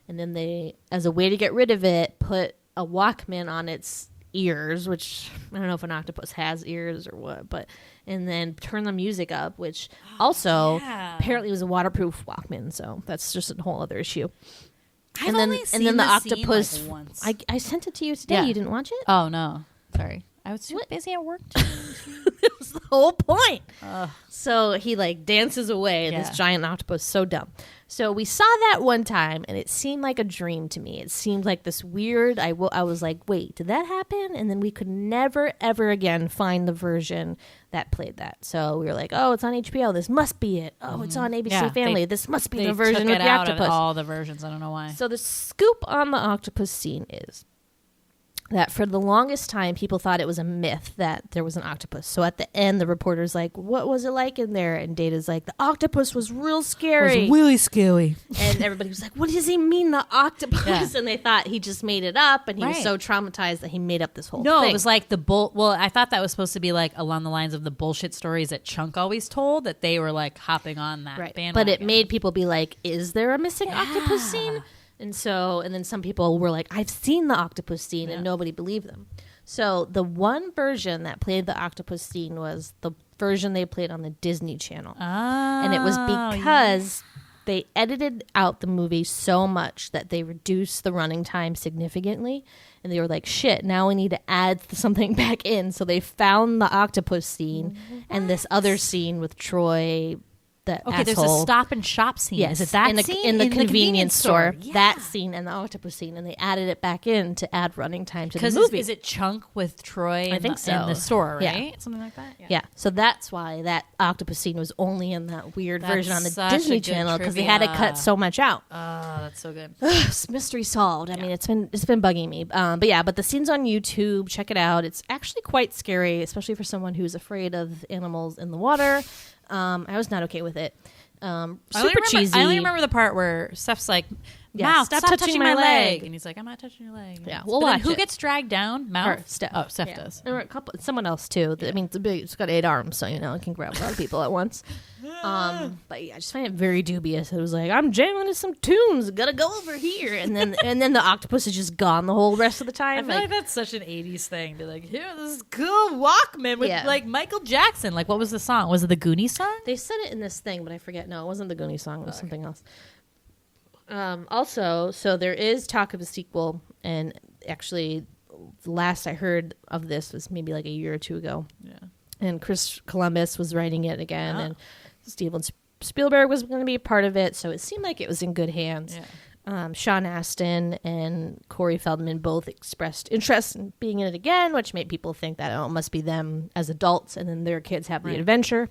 and then they, as a way to get rid of it, put a Walkman on its ears, which I don't know if an octopus has ears or what, and then turn the music up, which also apparently was a waterproof Walkman, so that's just a whole other issue. I've only seen the octopus scene, like, once. I sent it to you today. You didn't watch it? Oh no, sorry, I was too busy at work. That was the whole point. So he like dances away, and this giant octopus, so dumb. So we saw that one time, and it seemed like a dream to me. It seemed like this weird, I was like, wait, did that happen? And then we could never, ever again find the version that played that. So we were like, oh, it's on HBO. This must be it. Oh, it's on ABC Family. This must be the version with the octopus. Of all the versions. I don't know why. So the scoop on the octopus scene is that for the longest time, people thought it was a myth that there was an octopus. So at the end, the reporter's like, what was it like in there? And Data's like, the octopus was real scary. It was really scary. And everybody was like, what does he mean, the octopus? Yeah. And they thought he just made it up, and he was so traumatized that he made up this whole thing. No, it was like well, I thought that was supposed to be like along the lines of the bullshit stories that Chunk always told, that they were like hopping on that bandwagon. But it made people be like, is there a missing octopus scene? And then some people were like, I've seen the octopus scene, and nobody believed them. So the one version that played the octopus scene was the version they played on the Disney Channel. And it was because they edited out the movie so much that they reduced the running time significantly. And they were like, shit, now we need to add something back in. So they found the octopus scene and this other scene with Troy, the Okay, asshole. there's a Stop and Shop scene. Yes, Is it that in the, scene? in the convenience store? Yeah. That scene and the octopus scene, and they added it back in to add running time to the Because movie. is it Chunk with Troy I think so. in the store, Yeah. right? Something like that? Yeah, so that's why that octopus scene was only in that weird That's version on the such a Disney good Channel because they had to cut so much out. Oh, that's so good. Mystery solved. I mean, it's been bugging me. But the scene's on YouTube. Check it out. It's actually quite scary, especially for someone who's afraid of animals in the water. I was not okay with it. Super cheesy. I only remember the part where Steph's like, Yeah, Mouse, stop stop touching touching my my leg. leg. And he's like, I'm not touching your leg. Yeah, But we'll then watch who it. gets dragged down? Mouse? Or Steph. Oh, Steph Yeah. does. There were a couple. Someone else too. I mean, it's got 8 arms, so it can grab a lot of people at once. But yeah, I just find it very dubious. It was like, I'm jamming to some tunes. Gotta go over here, and then the octopus is just gone the whole rest of the I time. feel like that's such an 80s thing to like, here, this is cool Walkman with Yeah. like Michael Jackson. Like, what was the song? Was it the Goonies song? They said it in this thing, but I forget. No, it wasn't the Goonie song. It was something else. Also, so there is talk of a sequel, and actually, the last I heard of this was maybe like a year or two ago. Yeah. And Chris Columbus was writing it again, and Steven Spielberg was going to be a part of it, so it seemed like it was in good hands. Yeah. Sean Astin and Corey Feldman both expressed interest in being in it again, which made people think that it must be them as adults, and then their kids have the adventure.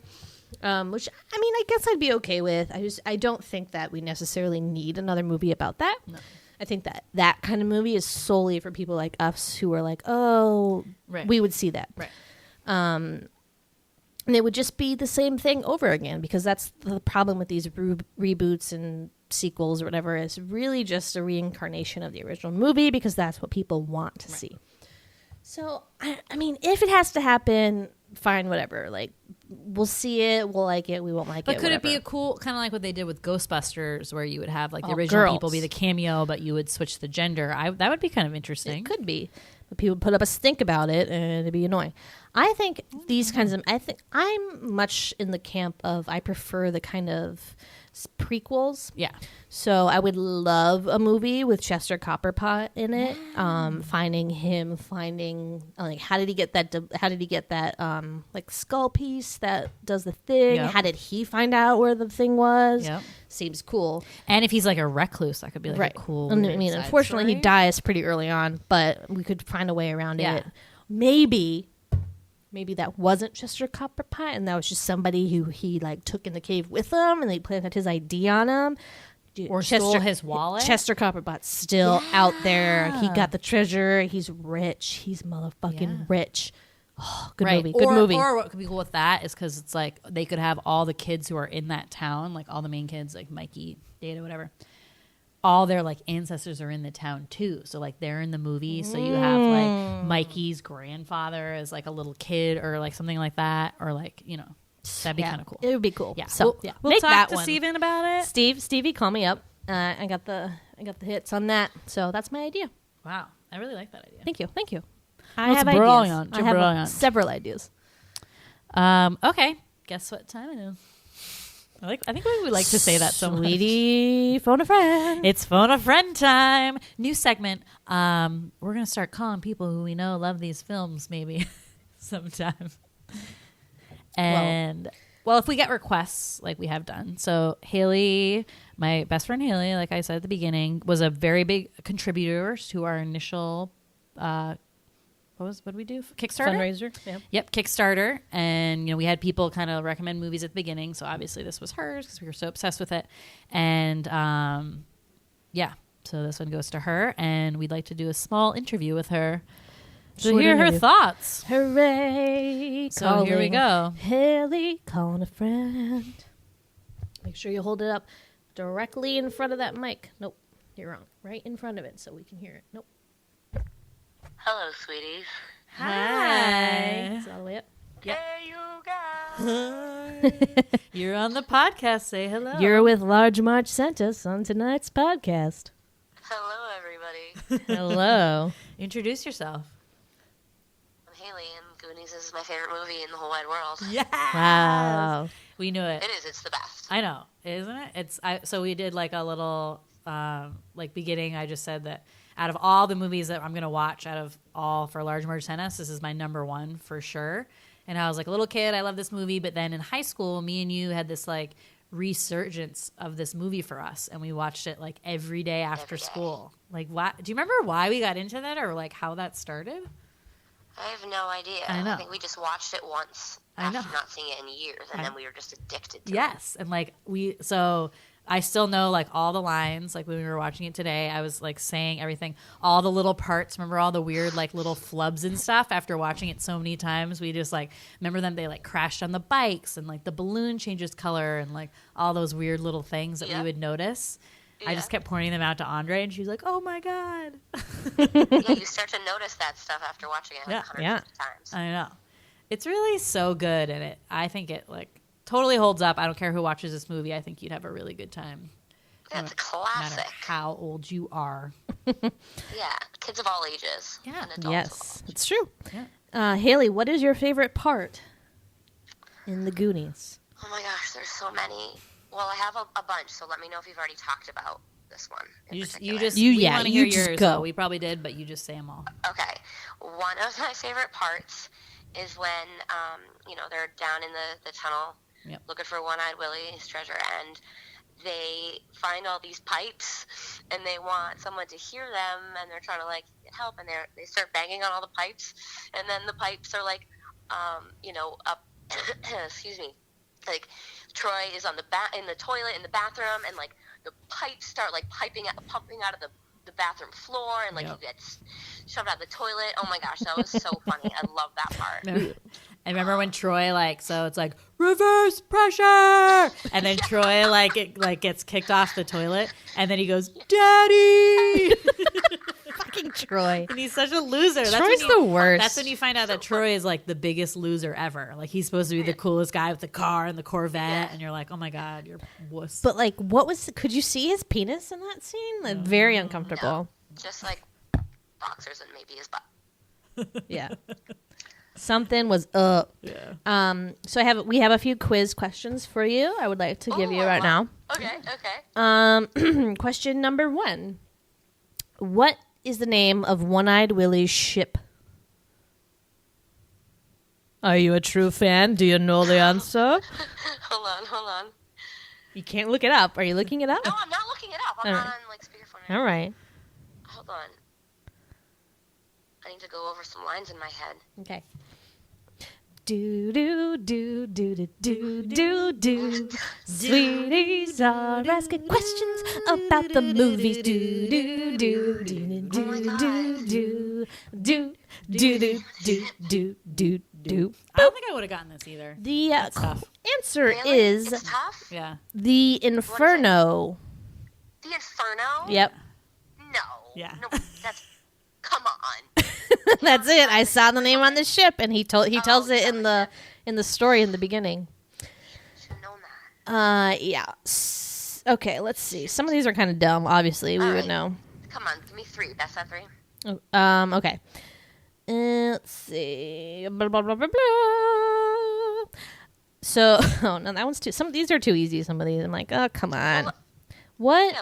Which, I mean, I guess I'd be okay with. I don't think that we necessarily need another movie about that. No. I think that kind of movie is solely for people like us who are like, oh, we would see that. Right. And it would just be the same thing over again, because that's the problem with these reboots and sequels or whatever. Is really just a reincarnation of the original movie, because that's what people want to see. So, I mean, if it has to happen, fine, whatever. Like, we'll see it, we'll like it, we won't like it. But could it be whatever. a cool, kind of like what they did with Ghostbusters, where you would have like the original people be the cameo, but you would switch the gender? That would be kind of interesting. It could be. But people put up a stink about it, and it'd be annoying. I think these kinds of... I think I'm much in the camp of I prefer the kind of prequels. Yeah. So I would love a movie with Chester Copperpot in it. Finding like how did he get that like skull piece that does the thing? Yep. How did he find out where the thing was? Yep. Seems cool. And if he's like a recluse, that could be like a cool. I mean, side unfortunately, story. he dies pretty early on, but we could find a way around Yeah. it. Maybe that wasn't Chester Copperpot, and that was just somebody who he like took in the cave with him, and they planted his ID on him. Dude, Or stole his wallet. Chester Copperpot's still out there. He got the treasure. He's rich. He's motherfucking rich. Oh, good movie. Good movie. Or what could be cool with that is because it's like they could have all the kids who are in that town, like all the main kids, like Mikey, Data, whatever. All their like ancestors are in the town too, so like they're in the movie. So you have like Mikey's grandfather as like a little kid, or like something like that, or like that'd be kind of cool. It would be cool. Yeah, So we'll make talk that to one. Steven about it. Stevie, call me up. I got the hits on that. So that's my idea. Wow, I really like that idea. Thank you. I That's have brilliant. ideas. You're I have brilliant. several ideas. Okay, guess what time it is? I think we would like to say that so much. Sweetie, phone a friend. It's phone a friend time. New segment. We're gonna start calling people who we know love these films maybe sometime. And well, if we get requests, like we have done. So Hayley, my best friend Hayley, like I said at the beginning, was a very big contributor to our initial what did we do? Kickstarter? Fundraiser. Yeah. Yep, Kickstarter. And, we had people kind of recommend movies at the beginning. So obviously this was hers because we were so obsessed with it. And so this one goes to her. And we'd like to do a small interview with her to Short hear her interview. thoughts. Hooray. So here we go. Haley, calling a friend. Make sure you hold it up directly in front of that mic. Nope, you're wrong. Right in front of it so we can hear it. Nope. Hello, sweeties. Hi. Is it all the way up? Hey, you guys. You're on the podcast. Say hello. You're with Large Marge Sent Us on tonight's podcast. Hello, everybody. Hello. Introduce yourself. Hayley, and Goonies is my favorite movie in the whole wide world. Yeah. Wow. We knew it. It is. It's the best. I know, isn't it? So we did like a little beginning. I just said that out of all the movies that I'm going to watch, out of all for Large Marge Sent Us, this is my number one for sure. And I was like a little kid, I love this movie. But then in high school, me and you had this like resurgence of this movie for us, and we watched it like every day after school. Like, do you remember why we got into that, or like how that started? I have no idea. I know. I think we just watched it once after not seeing it in years, and then we were just addicted to it. Yes, and like so I still know like all the lines. Like when we were watching it today, I was like saying everything, all the little parts. Remember all the weird like little flubs and stuff. After watching it so many times, we just like remember them. They like crashed on the bikes, and like the balloon changes color, and like all those weird little things that we would notice. Yeah. I just kept pointing them out to Andre, and she was like, "Oh my god!" Yeah, you start to notice that stuff after watching it like 150 times. I know. It's really so good, and I think it like totally holds up. I don't care who watches this movie. I think you'd have a really good time. Yeah, it's a No classic. matter how old you are. Yeah, kids of all ages. Yeah. And adults of all Yes, ages. it's true. Yeah. Haley, what is your favorite part in the Goonies? Oh my gosh, there's so many. Well, I have a bunch, so let me know if you've already talked about this one. We You- want to yeah, hear you just yours. go. So we probably did, but you just say them all. Okay. One of my favorite parts is when, they're down in the tunnel looking for One Eyed Willy, his treasure, and they find all these pipes, and they want someone to hear them, and they're trying to, like, get help, and they start banging on all the pipes, and then the pipes are, like, up, excuse me, like, Troy is on in the toilet in the bathroom, and, like, the pipes start, like, pumping out of the bathroom floor, and like he gets shoved out the toilet. Oh my gosh, that was so funny. I love that part. And remember when Troy so it's like reverse pressure, and then Troy gets kicked off the toilet, and then he goes, "Daddy." Fucking Troy. And he's such a loser. Troy's the worst. That's when you find out that Troy is like the biggest loser ever. Like he's supposed to be the coolest guy with the car and the Corvette, and you're like, oh my god, you're a wuss. But like, could you see his penis in that scene? Like, very uncomfortable. No, just like boxers and maybe his butt. Yeah. Something was up. Yeah. So we have a few quiz questions for you. I would like to give you right now. Okay. Question number 1. What is the name of One Eyed Willy's ship? Are you a true fan? Do you know the answer? Hold on. You can't look it up. Are you looking it up? No, I'm not looking it up. I'm not on like speakerphone. All right. Hold on. I need to go over some lines in my head. Okay. Do do do do do do do do. Sweeties are asking questions about the movies. Do do do do do do do do do do do do. I don't think I would have gotten this either. The tough. answer Really? is It's tough? Yeah. the Inferno. The Inferno? Yep. No. Yeah. No, come on. That's it. I saw the name on the ship, and he tells it in the story in the beginning. Should have known that. Yeah. Okay, let's see. Some of these are kind of dumb. Obviously, we would know. Come on, give me 3. Best of 3. Okay. Let's see. Blah, blah, blah, blah, blah. So, oh no, that one's too. Some of these are too easy. Some of these, I'm like, oh come on. What?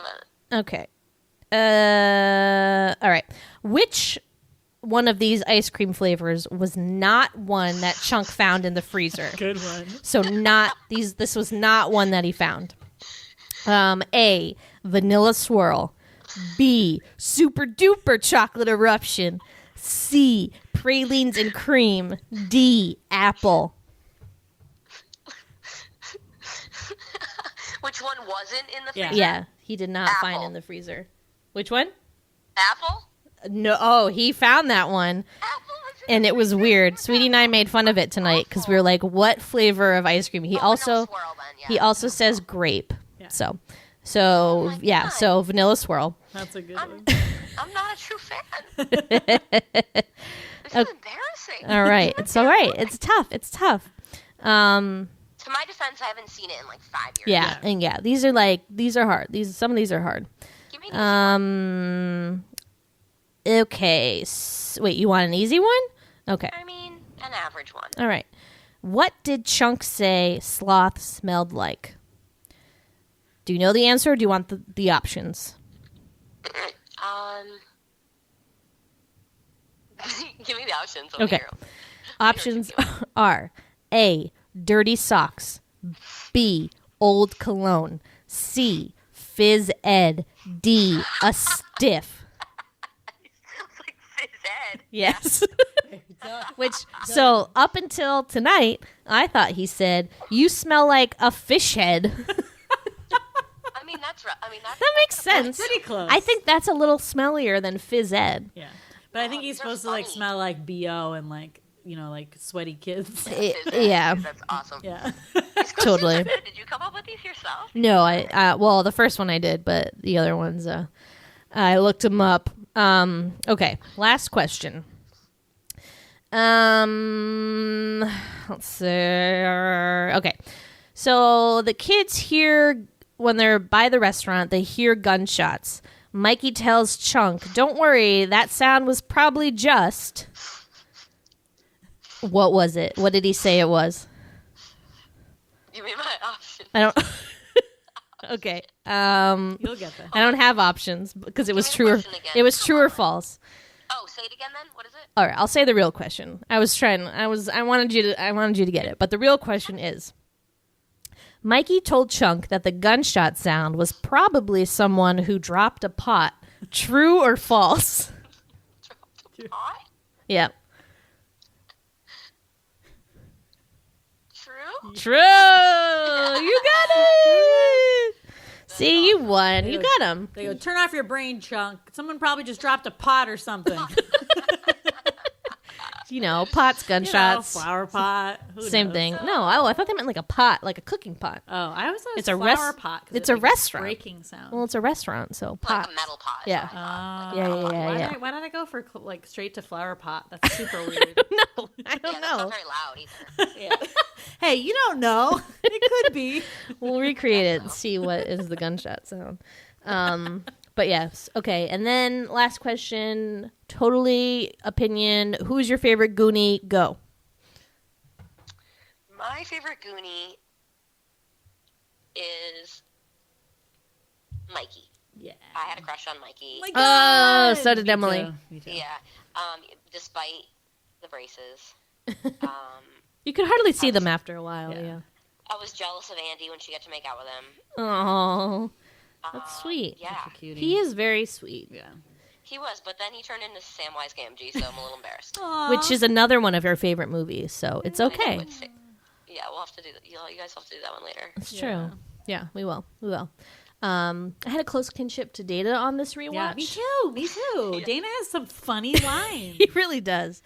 Okay. All right. Which one of these ice cream flavors was not one that Chunk found in the freezer? Good one. So not these. This was not one that he found. A, vanilla swirl. B, super duper chocolate eruption. C, pralines and cream. D, apple. Which one wasn't in the freezer? Yeah, he did not find Apple. in the freezer. Which one? Apple? No. Oh, he found that one. Apple? And it was weird. Sweetie and I made fun of it tonight because we were like, "What flavor of ice cream?" He also says grape. Yeah. So yeah. God. So vanilla swirl. That's a good one. I'm not a true fan. This is embarrassing. All right, it's all right. It's tough. It's tough. To my defense, I haven't seen it in like 5 years. Yeah, and yeah, these are hard. Some of these are hard. Give me an easy one. Okay. Wait, you want an easy one? Okay. I mean, an average one. All right. What did Chunk say Sloth smelled like? Do you know the answer or do you want the options? Give me the options. Okay. Options are A, dirty socks, B, old cologne, C, Fizz Ed, D, a stiff. It's like Fizz Ed. Yes. So up until tonight, I thought he said, you smell like a fish head. I mean, that's right. That makes sense. Pretty close. I think that's a little smellier than Fizz Ed. Yeah. But I think he's supposed to like smell like BO and like, you know, like sweaty kids. Yeah. That's awesome. Yeah. Totally. Did you come up with these yourself? No, well, the first one I did, but the other ones, I looked them up. Okay, last question. Let's see. Okay, so the kids hear, when they're by the restaurant, they hear gunshots. Mikey tells Chunk, don't worry, that sound was probably just... What was it? What did he say it was? Give me my option. I don't... Okay. You'll get that. I don't have options because it was Give me true the or question again. it was Come true or on. false. Oh, say it again then. What is it? All right, I'll say the real question. I wanted you to get it, but the real question is: Mikey told Chunk that the gunshot sound was probably someone who dropped a pot. True or false? Pot? Yep. True? True. You got it. See, you won. You got him. They go, turn off your brain, Chunk. Someone probably just dropped a pot or something. You know, pots, gunshots, flower pot. Who same knows? thing. No, I thought they meant like a pot, like a cooking pot. Oh, I always thought it was It's a flower pot. 'cause it's it a makes restaurant. breaking sound. Well, it's a restaurant, so pot. Like a metal pot. Yeah. Yeah. Why did I go for like straight to flower pot? That's super weird. No, I don't That's know. not very loud either. Hey, you don't know. It could be. We'll recreate it and see what is the gunshot sound. But yes, okay. And then last question, totally opinion. Who's your favorite Goonie? Go. My favorite Goonie is Mikey. Yeah. I had a crush on Mikey. Oh, so did Me Emily. too. Me too. Yeah. Despite the braces. You could hardly see them after a while. Yeah. I was jealous of Andy when she got to make out with him. Oh, that's sweet. Yeah. Cutie. He is very sweet. Yeah. He was, but then he turned into Samwise Gamgee, so I'm a little embarrassed. Which is another one of your favorite movies, so it's okay. Yeah, we'll have to do that. You guys have to do that one later. It's true. Yeah, we will. We will. I had a close kinship to Data on this rewatch. Yeah, me too. Me too. Dana has some funny lines. He really does.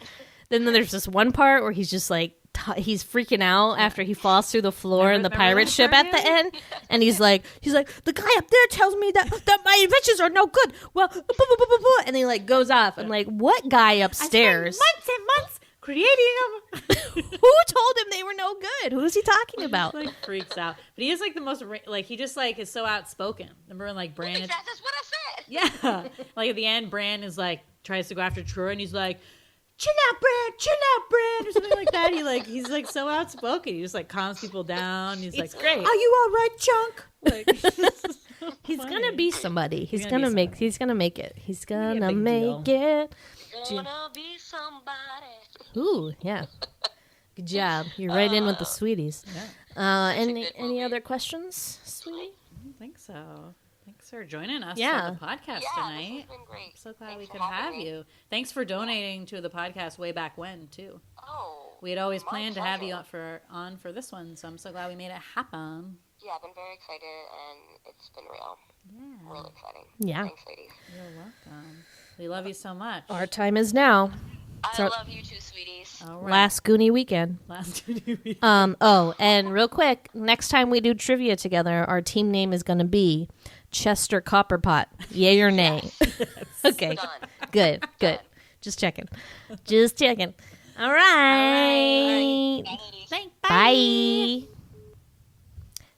Then there's this one part where he's just like, he's freaking out after he falls through the floor in the pirate ship at the end. And he's like, the guy up there tells me that my inventions are no good. Well, and he like goes off. I'm like, what guy upstairs? I spent months and months creating them. Who told him they were no good? Who's he talking about? He like freaks out. But he is like the most, like he just like is so outspoken. Remember when like Bran is, That's what I said. yeah. Like at the end, Bran is like, tries to go after Troy and he's like, chill out, Bran, or something like that. He's like so outspoken. He just like calms people down. He's like, great. Are you all right, Chunk? Like, He's gonna be somebody. He's gonna gonna be make. He's gonna make it. He's gonna big make deal. it. Gonna be somebody. Ooh, yeah. Good job. You're right in with the sweeties. Any other questions, sweetie? I don't think so. Thanks for joining us Yeah. for the podcast Yeah, tonight. this has been great. I'm so glad Thanks we for could having have me. you. Thanks for donating to the podcast way back when too. Oh. We had always my planned to have you pleasure. on for this one, so I'm so glad we made it happen. Yeah, I've been very excited, and it's been real. Yeah. Really exciting. Yeah. Thanks, ladies. You're welcome. We love you so much. Our time is now. I So- love you too, sweeties. All right. Last Goonie weekend. Last week. Oh, and real quick, next time we do trivia together, our team name is going to be Chester Copperpot. Yay or nay? Okay. Done. Good. Just checking. All right. Bye, ladies. Bye.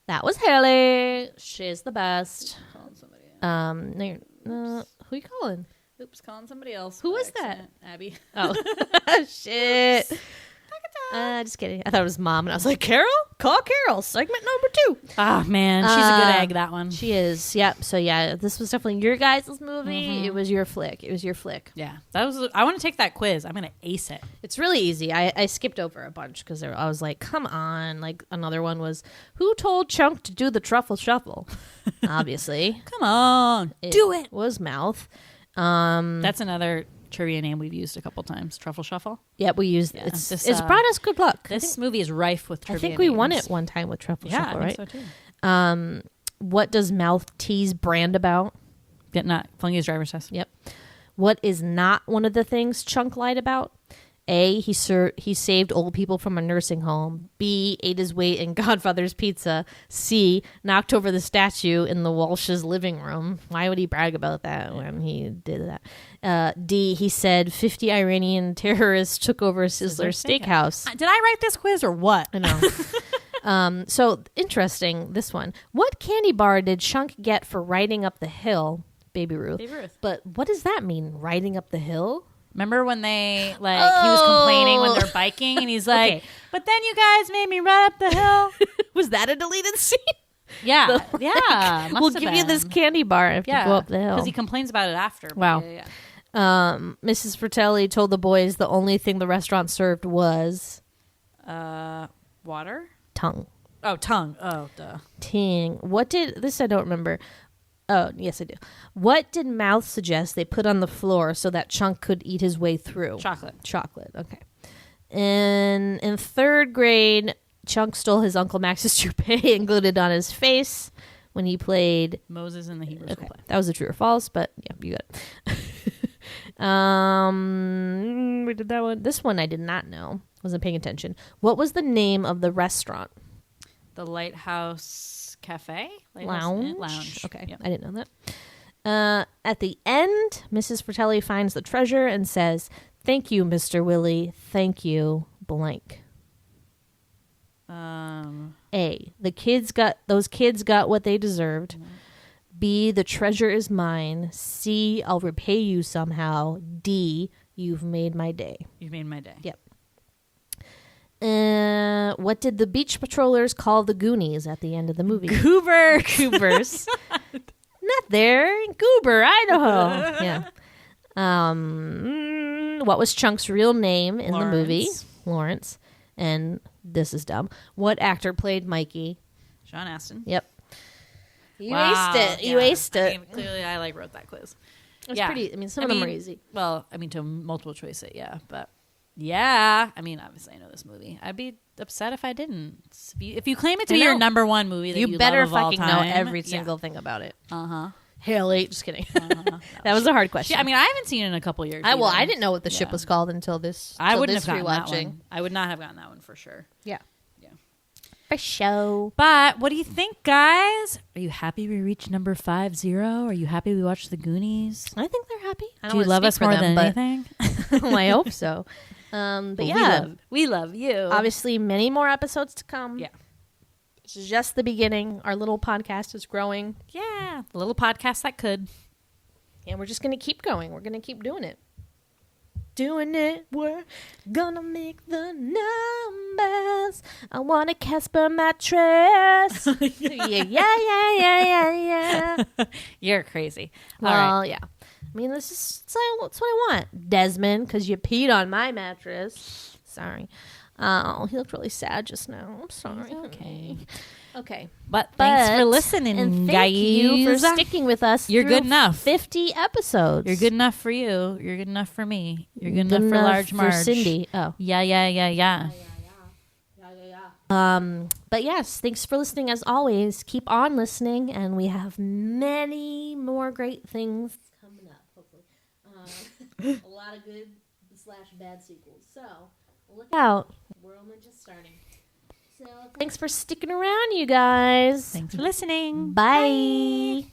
That was Hayley. She's the best. Calling somebody else. Who you calling? Oops, calling somebody else. Who by was that? accident. Abby. Oh, shit. Just kidding. I thought it was Mom, and I was like, Carol? Call Carol. Segment number 2. Oh, man. She's a good egg, that one. She is. Yep. So, yeah, this was definitely your guys' movie. It was your flick. Yeah. I want to take that quiz. I'm going to ace it. It's really easy. I skipped over a bunch because I was like, come on. Like, another one was, who told Chunk to do the truffle shuffle? Obviously. Come on. Do it. Was Mouth. That's another trivia name we've used a couple times. Truffle Shuffle. Yep, we used it. It's brought us good luck. This movie is rife with trivia I think we won names. it one time with Truffle Yeah, Shuffle, I right? think so too. What does Mouth tease Brand about? Flunking his driver's test. Yep. What is not one of the things Chunk lied about? A, he saved old people from a nursing home. B, ate his weight in Godfather's pizza. C, knocked over the statue in the Walsh's living room. Why would he brag about that when he did that? D, he said 50 Iranian terrorists took over Sizzler Steakhouse. Did I write this quiz or what? I know. So, interesting, this one. What candy bar did Chunk get for riding up the hill? Baby Ruth. But what does that mean, riding up the hill? Remember when they, he was complaining when they're biking, and he's like, Okay. but then you guys made me run up the hill. Was that a deleted scene? Yeah. Yeah. We'll give you this candy bar if you go up the hill. Because he complains about it after. Wow. Yeah. Mrs. Fratelli told the boys the only thing the restaurant served was... Water? Tongue. Oh, tongue. Oh, duh. Ting. What did... This I don't remember. Oh, yes, I do. What did Mouth suggest they put on the floor so that Chunk could eat his way through? Chocolate, okay. And in 3rd grade, Chunk stole his Uncle Max's toupee and glued it on his face when he played... Moses in the Hebrew School play. That was a true or false, but yeah, you got it. We did that one. This one I did not know. Wasn't paying attention. What was the name of the restaurant? The Lighthouse... Cafe? Lounge. Okay, Yep. I didn't know that. At the end, Mrs. Fratelli finds the treasure and says, "Thank you, Mr. Willy. Thank you, blank." A, those kids got what they deserved. B, the treasure is mine. C, I'll repay you somehow. D, you've made my day. You've made my day. Yep. What did the beach patrollers call the Goonies at the end of the movie? Goobers. Not there. In Goober, Idaho. Yeah. What was Chunk's real name in the movie? Lawrence. And this is dumb. What actor played Mikey? Sean Astin. Yep. You aced it. Yeah. You aced it. I mean, clearly, I wrote that quiz. It's pretty. I mean, some of them are easy. Well, I mean, to multiple choice it, yeah, but. Yeah, I mean, obviously I know this movie. I'd be upset if I didn't. If you claim it to be your number one movie that you better love of all fucking time, know every single thing about it. Uh-huh. Haley, just kidding. That was a hard question. I mean, I haven't seen it in a couple years. I didn't know what the ship was called until this. I wouldn't have gotten rewatching. that one. I would not have gotten that one for sure. Yeah. For show. But what do you think, guys? Are you happy we reached number 50? Are you happy we watched the Goonies? I think they're happy. Do you love us more than anything? I hope so. But yeah, we love you. Obviously, many more episodes to come. Yeah. This is just the beginning. Our little podcast is growing. Yeah. A little podcast that could. And we're just going to keep going. We're going to keep doing it. We're gonna make the numbers. I want a Casper mattress. yeah. You're crazy. Well, all right. yeah. I mean, that's what I want. Desmond, because you peed on my mattress. Sorry. Oh, he looked really sad just now. I'm sorry. Okay. But thanks for listening, and guys. Thank you for sticking with us. You're good enough. 50 episodes. You're good enough for you. You're good enough for me. You're good enough for Large Marge. For Cindy. Oh. Yeah. But yes, thanks for listening as always. Keep on listening, and we have many more great things coming up, hopefully. A lot of good / bad sequels. So look out. We're only just starting. So thanks for sticking around, you guys. Thanks for listening. Bye.